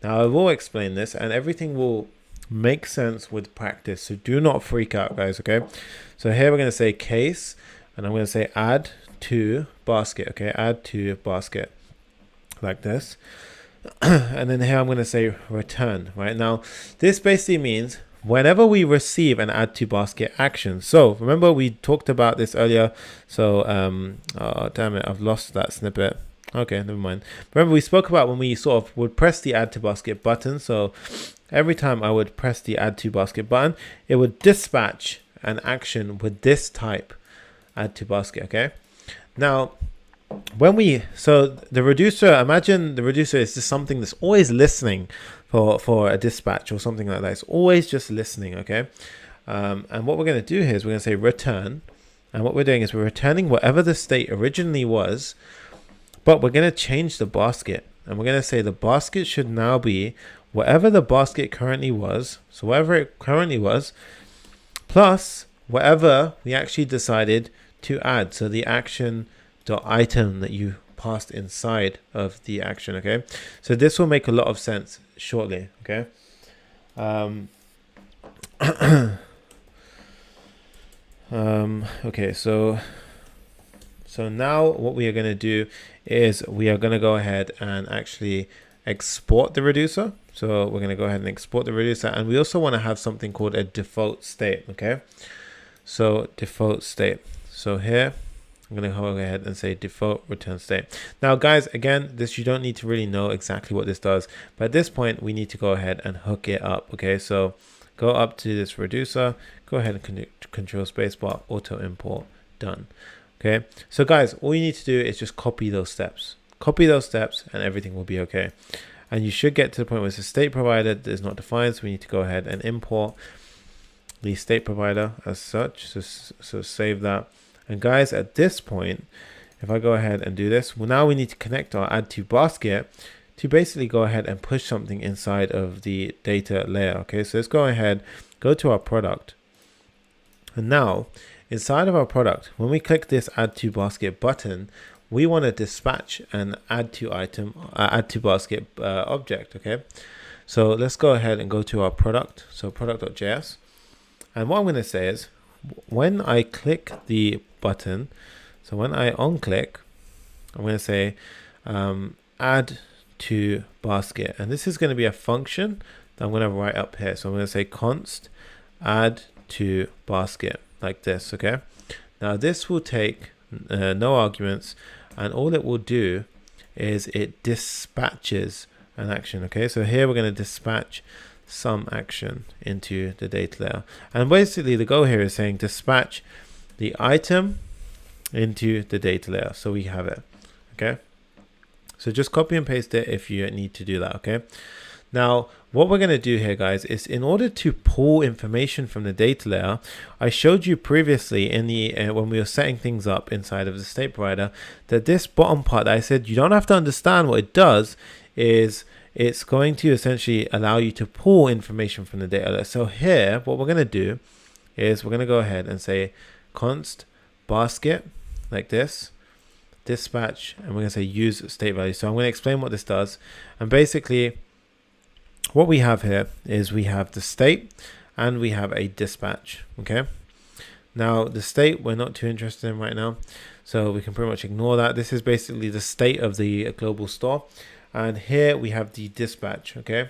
Now I will explain this, and everything will make sense with practice, so do not freak out, guys. Okay, so here we're going to say case, and I'm going to say add to basket. Okay, add to basket, like this. And then here I'm going to say return. Right, now this basically means whenever we receive an add to basket action. So remember we talked about this earlier, so oh damn it, I've lost that snippet. Okay, never mind. Remember we spoke about when we sort of would press the add to basket button. So every time I would press the add to basket button, it would dispatch an action with this type, add to basket. Okay, now so the reducer, imagine the reducer is just something that's always listening for a dispatch or something like that. It's always just listening. Okay, And what we're going to do here is we're going to say return. And what we're doing is we're returning whatever the state originally was, but we're going to change the basket. And we're going to say the basket should now be whatever the basket currently was. So whatever it currently was, plus whatever we actually decided to add. So the action.item that you passed inside of the action, okay? So this will make a lot of sense shortly, okay? Okay, so now what we are going to do is we are going to go ahead and actually export the reducer. So we're going to go ahead and export the reducer, and we also want to have something called a default state, okay? So default state. So here I'm going to go ahead and say default return state. Now guys, again, this you don't need to really know exactly what this does, but at this point we need to go ahead and hook it up, okay? So go up to this reducer, go ahead and control spacebar, auto import, done. Okay, so guys, all you need to do is just copy those steps, and everything will be okay. And you should get to the point where it's a state provider that is not defined, so we need to go ahead and import the state provider as such. So save that. And guys, at this point, if I go ahead and do this, well, now we need to connect our add to basket to basically go ahead and push something inside of the data layer. Okay, so let's go ahead, go to our product, and now inside of our product, when we click this add to basket button, we want to dispatch an add to basket object. Okay, so let's go ahead and go to our product, so product.js, and what I'm going to say is when I click the button, so when I on click, I'm going to say add to basket, and this is going to be a function that I'm going to write up here. So I'm going to say const add to basket, like this. Okay, now this will take no arguments, and all it will do is it dispatches an action. Okay, so here we're going to dispatch some action into the data layer, and basically the goal here is saying dispatch the item into the data layer, so we have it. Okay, so just copy and paste it if you need to do that. Okay, now what we're going to do here, guys, is in order to pull information from the data layer, I showed you previously in the when we were setting things up inside of the state provider, that this bottom part that I said you don't have to understand what it does, is it's going to essentially allow you to pull information from the data layer. So here what we're going to do is we're going to go ahead and say const basket, like this, dispatch, and we're going to say use state value. So I'm going to explain what this does, and basically what we have here is we have the state and we have a dispatch. Okay, now the state we're not too interested in right now, so we can pretty much ignore that. This is basically the state of the global store, and here we have the dispatch. Okay,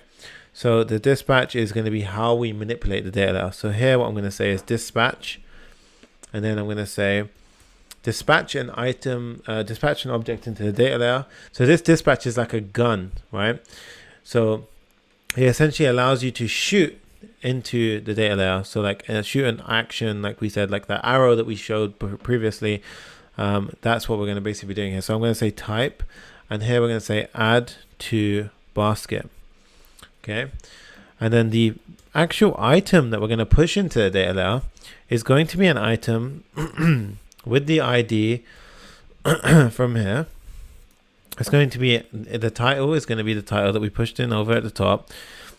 so the dispatch is going to be how we manipulate the data layer. So here what I'm going to say is dispatch, and then I'm going to say dispatch an item, dispatch an object into the data layer. So this dispatch is like a gun, right? So it essentially allows you to shoot into the data layer. So like shoot an action, like we said, like the arrow that we showed previously. That's what we're going to basically be doing here. So I'm going to say type, and here we're going to say add to basket. Okay, and then the actual item that we're going to push into the data layer is going to be an item with the ID from here. It's going to be the title is going to be the title that we pushed in over at the top.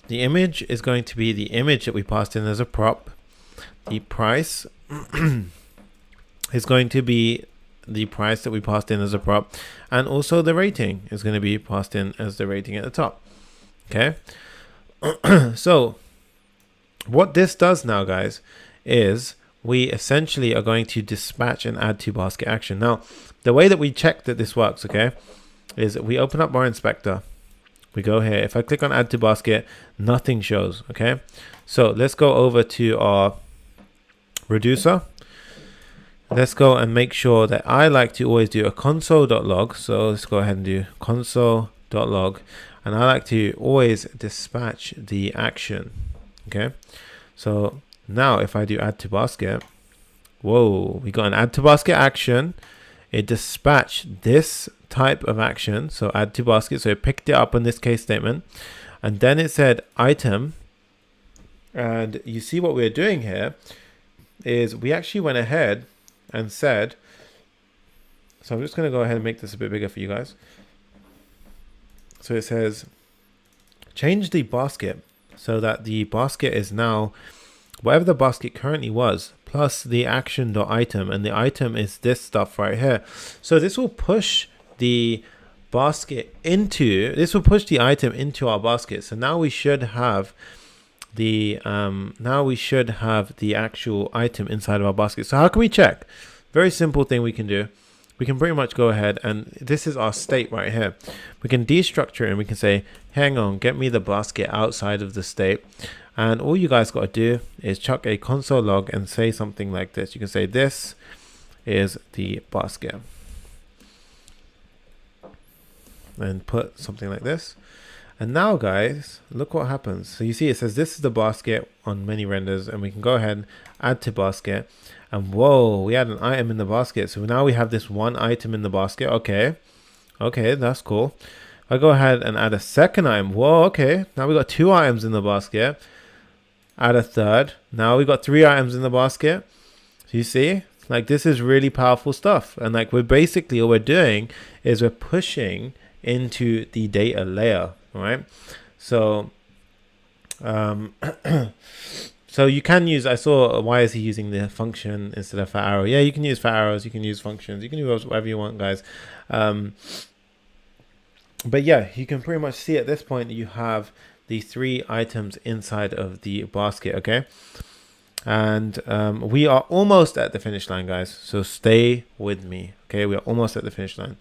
The image is going to be the image that we passed in as a prop. The price is going to be the price that we passed in as a prop, and also the rating is going to be passed in as the rating at the top. Okay, so what this does now, guys, is we essentially are going to dispatch an add to basket action. Now the way that we check that this works, okay, is we open up our inspector, we go here, if I click on add to basket, nothing shows. Okay, so let's go over to our reducer. Let's go and make sure that I like to always do a console.log. So let's go ahead and do console.log, and I like to always dispatch the action. Okay, so now if I do add to basket, whoa, we got an add to basket action. It dispatched this type of action, so add to basket, so it picked it up on this case statement, and then it said item And you see what we're doing here is we actually went ahead and said, so I'm just going to go ahead and make this a bit bigger for you guys. So it says, change the basket so that the basket is now whatever the basket currently was, plus the action.item, and the item is this stuff right here. So this will push the basket into, this will push the item into our basket. So now we should have the actual item inside of our basket. So how can we check? Very simple thing we can do. We can pretty much go ahead, and this is our state right here. We can destructure it and we can say, hang on, get me the basket outside of the state. And all you guys got to do is chuck a console log and say something like this. You can say this is the basket and put something like this. And now guys, look what happens. So you see it says this is the basket on many renders, and we can go ahead and add to basket. And whoa, we had an item in the basket. So now we have this one item in the basket. Okay, that's cool. I go ahead and add a second item. Whoa, okay, now we got 2 items in the basket. Add a third. Now we got 3 items in the basket. So you see, like, this is really powerful stuff. And like, we're basically, all we're doing is we're pushing into the data layer, right? So so you can use, I saw, why is he using the function instead of fat arrow? Yeah, you can use fat arrows, you can use functions, you can use whatever you want, guys. But yeah, you can pretty much see at this point that you have the 3 items inside of the basket, okay? And we are almost at the finish line, guys, so stay with me, okay? We are almost at the finish line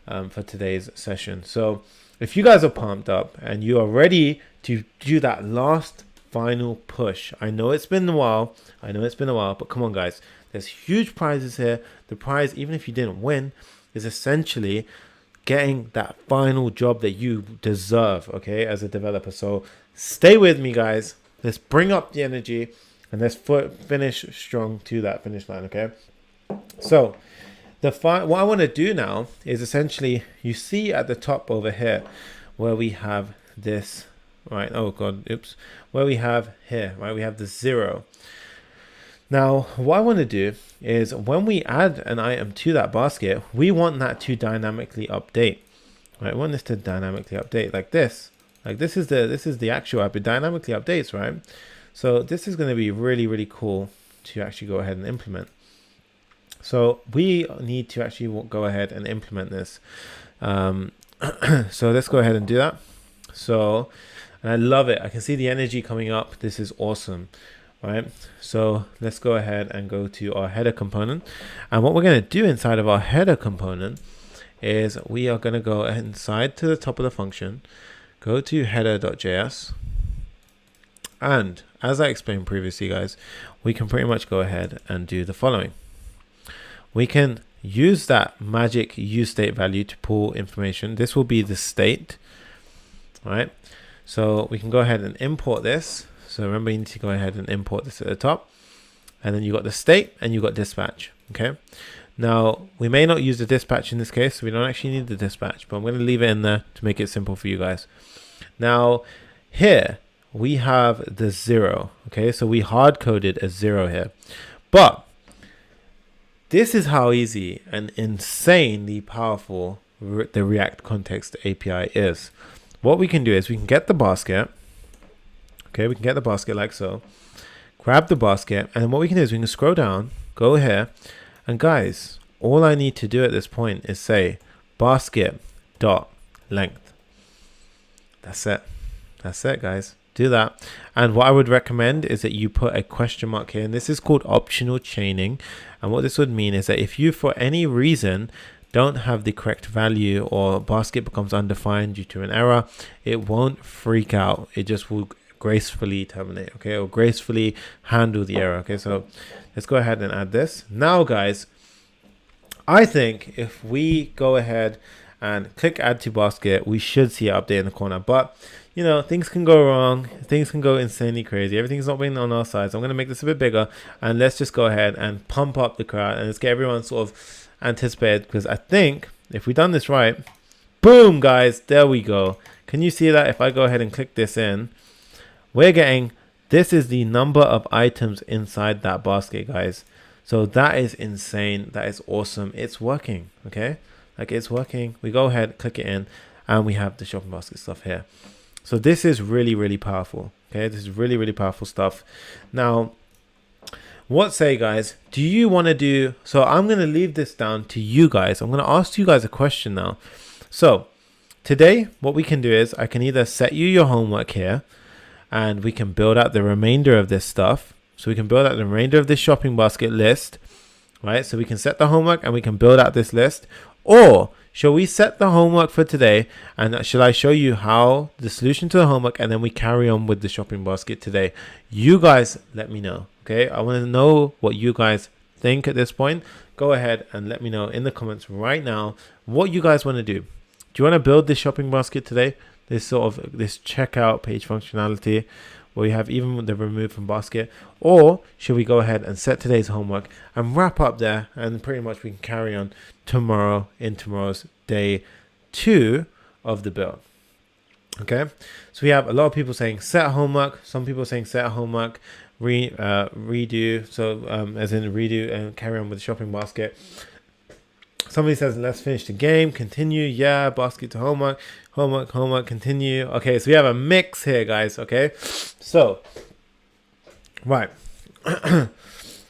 for today's session. So if you guys are pumped up and you are ready to do that last final push, I know it's been a while, but come on guys, there's huge prizes here. The prize, even if you didn't win, is essentially getting that final job that you deserve, okay, as a developer. So stay with me, guys. Let's bring up the energy and let's finish strong to that finish line, okay? So what I want to do now is essentially, you see at the top over here where we have this, right? Oh god, oops. Where we have here, right? We have the 0. Now, what I want to do is when we add an item to that basket, we want that to dynamically update, right? We want this to dynamically update like this. Like this is the actual app. It dynamically updates, right? So this is going to be really, really cool to actually go ahead and implement. So we need to actually go ahead and implement this. So let's go ahead and do that. So, and I love it. I can see the energy coming up. This is awesome. Right, so let's go ahead and go to our header component, and what we're going to do inside of our header component is we are going to go inside to the top of the function, go to header.js, and as I explained previously, guys, we can pretty much go ahead and do the following. We can use that magic useState value to pull information. This will be the state, right? So we can go ahead and import this. So remember, you need to go ahead and import this at the top, and then you got the state and you got dispatch. Okay, now we may not use the dispatch in this case, so we don't actually need the dispatch, but I'm going to leave it in there to make it simple for you guys. Now here we have the 0. Okay, so we hard coded a 0 here, but this is how easy and insanely powerful the React Context API is. What we can do is we can get the basket. Okay, we can get the basket like so, grab the basket, and then what we can do is we can scroll down, go here, and guys, all I need to do at this point is say basket dot length. That's it, guys. Do that. And what I would recommend is that you put a question mark here, and this is called optional chaining. And what this would mean is that if you for any reason don't have the correct value, or basket becomes undefined due to an error, it won't freak out. It just will gracefully terminate, okay, or gracefully handle the error. Okay, so let's go ahead and add this. Now guys, I think if we go ahead and click add to basket, we should see it update in the corner, but you know, things can go wrong, things can go insanely crazy, everything's not been on our side. So I'm going to make this a bit bigger, and let's just go ahead and pump up the crowd and let's get everyone sort of anticipated, because I think if we done this right, boom guys, there we go. Can you see that? If I go ahead and click this in, we're getting This is the number of items inside that basket, guys. So that is insane. That is awesome. It's working. Okay, like it's working. We go ahead, click it in, and we have the shopping basket stuff here. So this is really, really powerful. Okay, this is really, really powerful stuff. Now, what say, guys, do you want to do, so I'm going to leave this down to you guys. I'm going to ask you guys a question now. So today, what we can do is I can either set you your homework here and we can build out the remainder of this stuff. So we can build out the remainder of this shopping basket list, right? So we can set the homework and we can build out this list. Or shall we set the homework for today and shall I show you how the solution to the homework and then we carry on with the shopping basket today? You guys let me know. Okay, I want to know what you guys think at this point. Go ahead and let me know in the comments right now what you guys want to do. Do you want to build this shopping basket today? This sort of this checkout page functionality where we have even the remove from basket, or should we go ahead and set today's homework and wrap up there and pretty much we can carry on tomorrow in tomorrow's day 2 of the build? Okay, so we have a lot of people saying set homework, some people saying set homework, redo, so as in redo and carry on with the shopping basket. Somebody says let's finish the game, continue, yeah, basket to homework, homework, continue. Okay, so we have a mix here, guys. Okay, so right.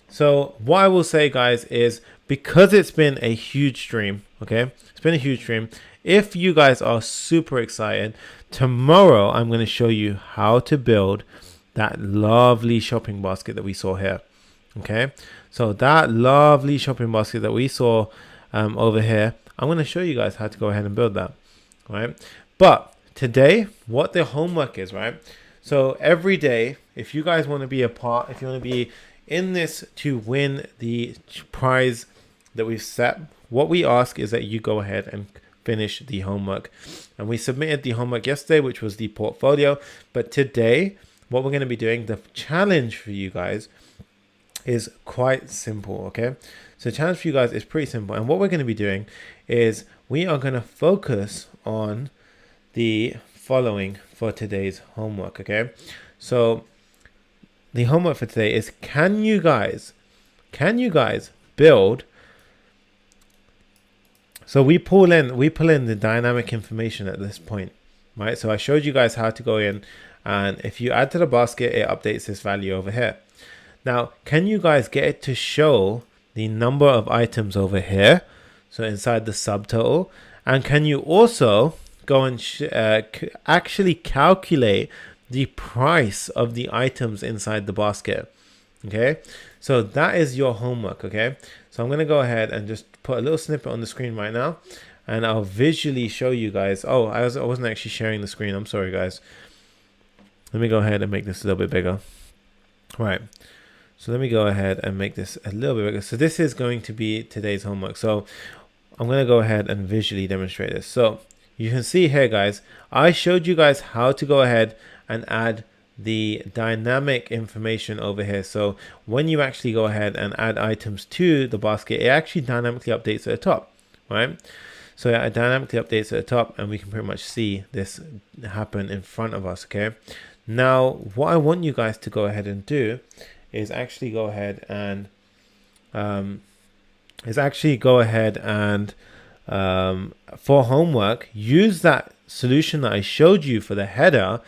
So what I will say, guys, is because it's been a huge stream, okay, it's been a huge stream. If you guys are super excited, tomorrow I'm going to show you how to build that lovely shopping basket that we saw here. Okay, so that lovely shopping basket that we saw over here, I'm going to show you guys how to go ahead and build that, right? But today, what the homework is, right? So every day, if you guys want to be a part, if you want to be in this to win the prize that we've set, what we ask is that you go ahead and finish the homework. And we submitted the homework yesterday, which was the portfolio. But today, what we're going to be doing, the challenge for you guys is quite simple, okay? So the challenge for you guys is pretty simple. And what we're going to be doing is we are going to focus on the following for today's homework, okay? So the homework for today is can you guys build, so we pull in the dynamic information at this point, right? So I showed you guys how to go in, and if you add to the basket, it updates this value over here. Now, can you guys get it to show the number of items over here, so inside the subtotal? And can you also go and actually calculate the price of the items inside the basket? Okay, so that is your homework. Okay, so I'm going to go ahead and just put a little snippet on the screen right now, and I'll visually show you guys. Oh, I wasn't actually sharing the screen. I'm sorry, guys. Let me go ahead and make this a little bit bigger. Right. So let me go ahead and make this a little bit bigger. So this is going to be today's homework. So I'm going to go ahead and visually demonstrate this. So you can see here, guys, I showed you guys how to go ahead and add the dynamic information over here. So when you actually go ahead and add items to the basket, it actually dynamically updates at the top, right? So it dynamically updates at the top, and we can pretty much see this happen in front of us, okay? Now, what I want you guys to go ahead and do is actually go ahead and for homework, use that solution that I showed you for the header,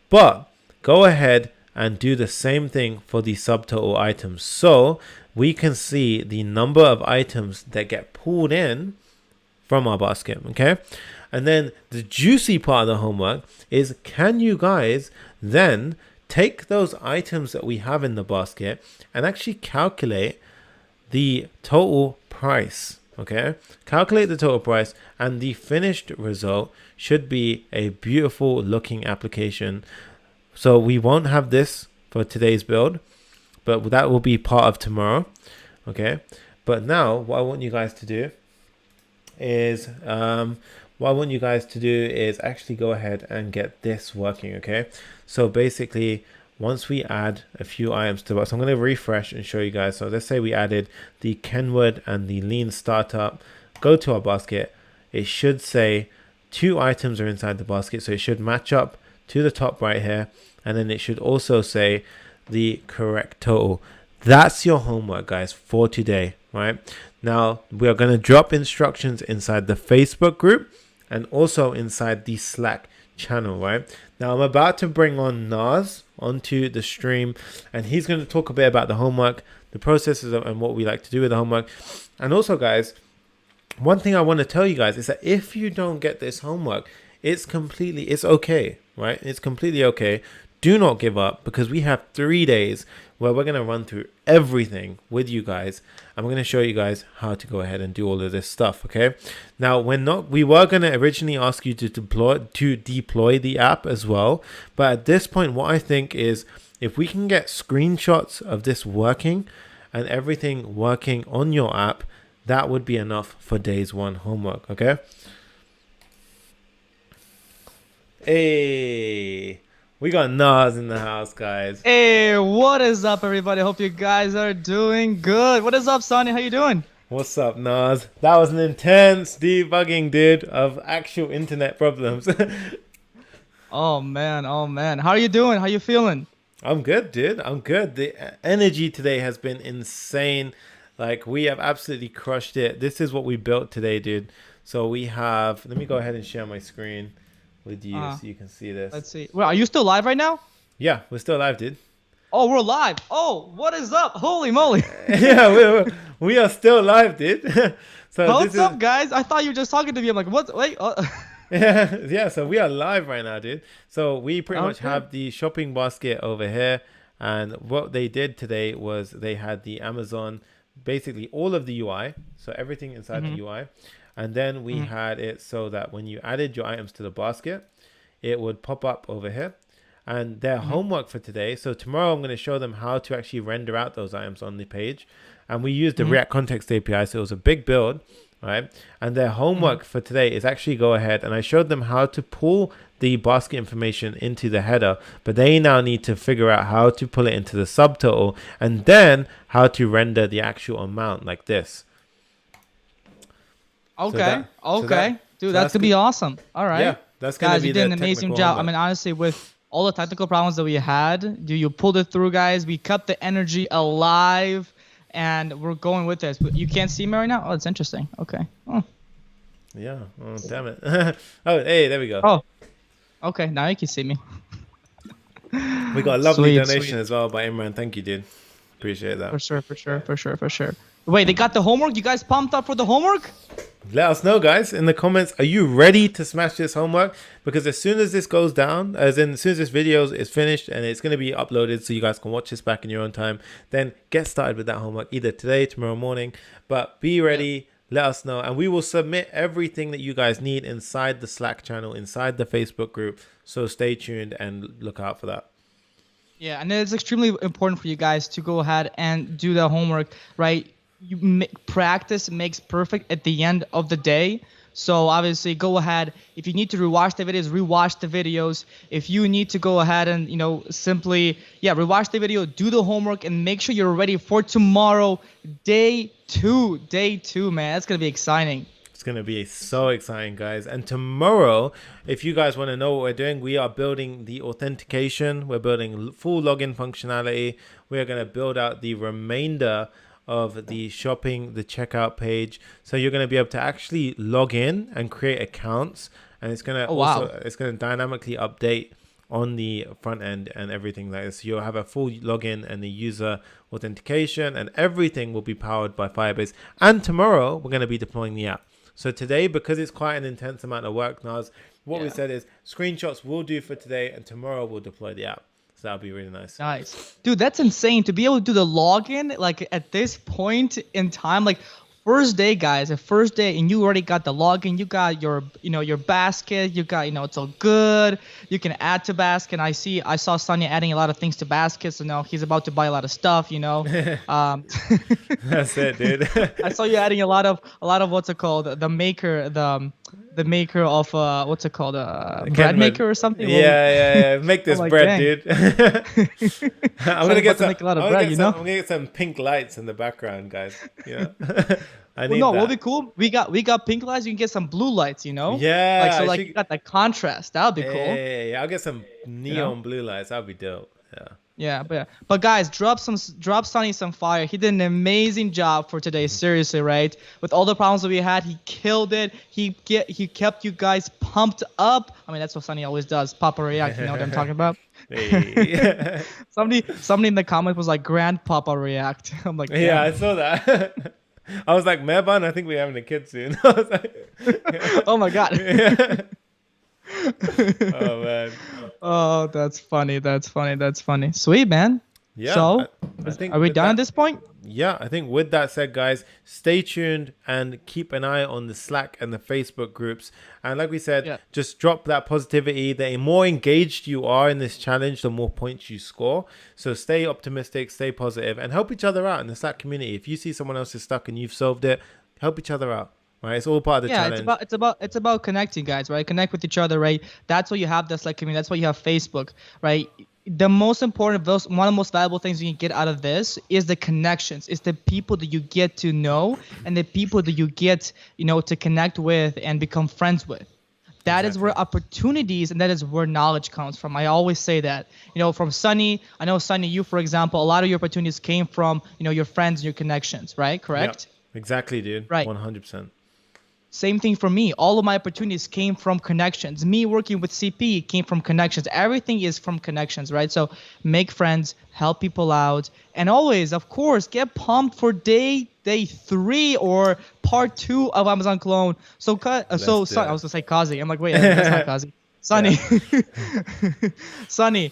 but go ahead and do the same thing for the subtotal items, so we can see the number of items that get pulled in from our basket. Okay, and then the juicy part of the homework is, can you guys then take those items that we have in the basket and actually calculate the total price? Okay, calculate the total price, and the finished result should be a beautiful looking application. So we won't have this for today's build, but that will be part of tomorrow. Okay, but now what I want you guys to do is actually go ahead and get this working. Okay, so basically, once we add a few items to us, I'm going to refresh and show you guys. So let's say we added the Kenwood and the Lean Startup. Go to our basket. It should say 2 items are inside the basket, so it should match up to the top right here, and then it should also say the correct total. That's your homework, guys, for today, right? Now, we are going to drop instructions inside the Facebook group and also inside the Slack channel, right? Now, I'm about to bring on Naz onto the stream, and he's going to talk a bit about the homework, the processes, and what we like to do with the homework. And also, guys, one thing I want to tell you guys is that if you don't get this homework, it's okay, right? It's completely okay. Do not give up, because we have 3 days where we're going to run through everything with you guys, and we're going to show you guys how to go ahead and do all of this stuff. Okay. Now, we were going to originally ask you to deploy the app as well, but at this point, what I think is if we can get screenshots of this working and everything working on your app, that would be enough for days 1 homework. Okay. Hey, we got Nas in the house, guys.
Hey, what is up, everybody? Hope you guys are doing good. What is up, Sonny? How you doing?
What's up, Nas? That was an intense debugging, dude, of actual internet problems.
Oh man, oh man. How are you doing? How you feeling?
I'm good, dude. I'm good. The energy today has been insane. Like, we have absolutely crushed it. This is what we built today, dude. So we have, let me go ahead and share my screen with you so you can see this.
Let's see. Well, are you still live right now?
Yeah, we're still live, dude.
Oh, we're live. Oh, what is up? Holy moly.
Yeah, we are still live, dude. So
What's up, guys? I thought you were just talking to me. I'm like, what? Wait.
Yeah, so we are live right now, dude. So we pretty much have the shopping basket over here. And what they did today was they had the Amazon, basically all of the UI. So everything inside the UI. And then we had it so that when you added your items to the basket, it would pop up over here. And their homework for today, so tomorrow I'm going to show them how to actually render out those items on the page. And we used the React Context API, so it was a big build, right? And their homework for today is actually go ahead, and I showed them how to pull the basket information into the header, but they now need to figure out how to pull it into the subtotal, and then how to render the actual amount like this.
Okay. Dude, that's going to be awesome. All right.
Yeah, that's going to be
you did an amazing job. I mean, honestly, with all the technical problems that we had, you pulled it through, guys. We kept the energy alive, and we're going with this. But you can't see me right now? Oh, it's interesting. Okay. Oh.
Yeah. Oh, damn it. Oh, hey, there we go.
Oh. Okay, now you can see me.
We got a lovely donation as well by Imran. Thank you, dude. Appreciate that.
For sure. Wait, they got the homework? You guys pumped up for the homework?
Let us know, guys, in the comments. Are you ready to smash this homework? Because as soon as this goes down, as soon as this video is finished and it's going to be uploaded so you guys can watch this back in your own time, then get started with that homework either today, tomorrow morning. But be ready. Let us know. And we will submit everything that you guys need inside the Slack channel, inside the Facebook group. So stay tuned and look out for that.
Yeah, and it's extremely important for you guys to go ahead and do the homework, right? Practice makes perfect at the end of the day. So obviously go ahead. If you need to rewatch the videos, rewatch the videos. If you need to go ahead and, simply, rewatch the video, do the homework, and make sure you're ready for tomorrow, day two, man. That's going to be exciting.
It's going to be so exciting, guys. And tomorrow, if you guys want to know what we're doing, we are building the authentication. We're building full login functionality. We're going to build out the remainder of the shopping, the checkout page. So you're going to be able to actually log in and create accounts. And it's going to it's going to dynamically update on the front end and everything like this. You'll have a full login and the user authentication, and everything will be powered by Firebase. And tomorrow we're going to be deploying the app. So today, because it's quite an intense amount of work, Naz, what we said is screenshots we'll do for today, and tomorrow we'll deploy the app. So that'll be really nice.
Nice. Dude, that's insane to be able to do the login like at this point in time. Like first day, guys, the first day, and you already got the login. You got your, your basket. You got, it's all good. You can add to basket. I saw Sonia adding a lot of things to baskets. So now he's about to buy a lot of stuff.
That's it, dude.
I saw you adding a lot of what's it called? The maker, the maker of what's it called? Bread maker or something.
Yeah. Make this bread,
dang.
dude. I'm gonna get some.
Make a lot of bread,
I'm gonna get some pink lights in the background, guys. Yeah. I
Well,
need
no,
that.
what'll be cool? We got pink lights. You can get some blue lights. You know.
Yeah,
Like so,
I
like
should-
you got the contrast. That would be cool.
Hey, I'll get some
You know.
neon blue lights. That'd be dope. Yeah.
Yeah, but guys, drop Sonny some fire. He did an amazing job for today. Seriously, right? With all the problems that we had, he killed it. He kept you guys pumped up. I mean, that's what Sonny always does. Papa React. You know what I'm talking about?
Hey.
Somebody in the comments was like, "Grandpapa React." I'm like,
Yeah, I
damn.
saw that. I was like, Meban, I think we're having a kid soon. I was like,
Oh my god.
yeah. Oh man.
Oh, that's funny. That's funny. That's funny. Sweet, man.
Yeah.
So,
I think
are we
with
done
that-
at this point?
Yeah, I think with that said, guys, stay tuned and keep an eye on the Slack and the Facebook groups. And like we said,
Yeah.
just drop that positivity. The more engaged you are in this challenge, the more points you score. So stay optimistic, stay positive, and help each other out in the Slack community. If you see someone else is stuck and you've solved it, help each other out. Right? It's all part of the
Yeah,
challenge.
it's about connecting, guys, right? Connect with each other, right? That's why you have this like community. That's why you have Facebook, right? The most important, one of the most valuable things you can get out of this is the connections. It's the people that you get to know and the people that you get, to connect with and become friends with. That is where opportunities and that is where knowledge comes from. I always say that. From Sunny, I know Sunny, you for example, a lot of your opportunities came from, your friends and your connections, right? Correct?
Yeah, exactly, dude.
Right.
100%.
Same thing for me. All of my opportunities came from connections. Me working with CP came from connections. Everything is from connections, right? So make friends, help people out, and always, of course, get pumped for day 3 or part 2 of Amazon Clone. So, I was gonna say Kazi. I'm like, wait, that's not Kazi. Sunny, Sunny,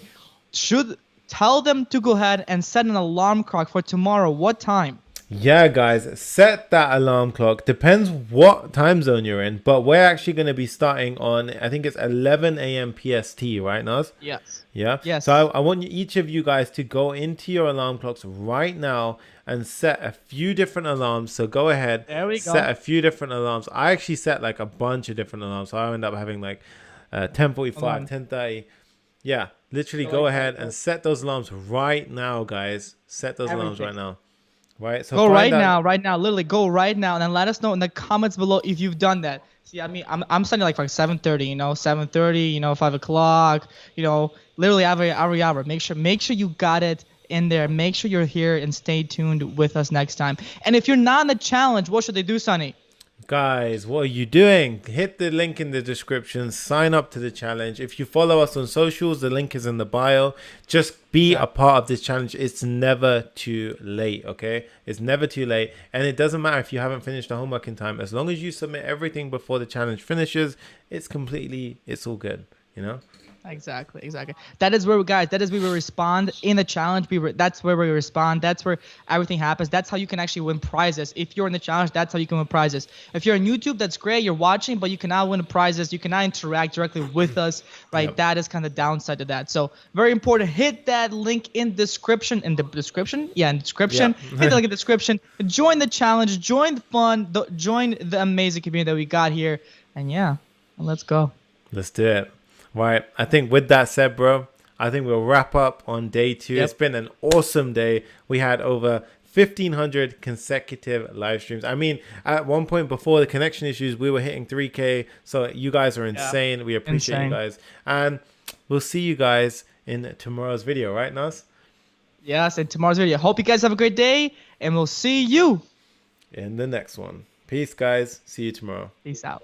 should tell them to go ahead and set an alarm clock for tomorrow. What time?
Yeah, guys, set that alarm clock. Depends what time zone you're in, but we're actually going to be starting on, I think it's 11 a.m. PST, right, Naz?
Yes.
Yeah?
Yes.
So I want each of you guys to go into your alarm clocks right now and set a few different alarms. So go ahead,
There we go.
set a few different alarms. I actually set like a bunch of different alarms. So I end up having like 10:45, 10:30. Yeah, literally go ahead and set those alarms right now, guys. Set those alarms right now. Right, so
Go
find
right now, literally go right now, and then let us know in the comments below if you've done that. See, I mean, I'm sending like for 7:30, 7:30, 5 o'clock, literally every hour. Make sure you got it in there. Make sure you're here and stay tuned with us next time. And if you're not in the challenge, what should they do, Sonny?
Guys, what are you doing? Hit the link in the description. Sign up to the challenge. If you follow us on socials, the link is in the bio. Just be a part of this challenge. It's never too late, okay? It's never too late. And it doesn't matter if you haven't finished the homework in time. As long as you submit everything before the challenge finishes, it's all good,
Exactly. That is where we respond in the challenge. That's where we respond. That's where everything happens. That's how you can actually win prizes. If you're in the challenge, that's how you can win prizes. If you're on YouTube, that's great. You're watching, but you cannot win prizes. You cannot interact directly with us, right?
Yep.
That is kind of the downside to that. So very important. Hit that link in description. In the description? Yeah, in description.
Yeah.
Hit the link in the description. Join the challenge. Join the fun. Join the amazing community that we got here. And yeah, let's go.
Let's do it. Right, I think with that said, bro, I think we'll wrap up on day 2.
Yep.
It's been an awesome day. We had over 1,500 consecutive live streams. I mean, at one point before the connection issues, we were hitting 3K. So you guys are insane. Yeah. We appreciate you guys. And we'll see you guys in tomorrow's video, right, Nas?
Yes, in tomorrow's video. Hope you guys have a great day, and we'll see you
in the next one. Peace, guys. See you tomorrow.
Peace out.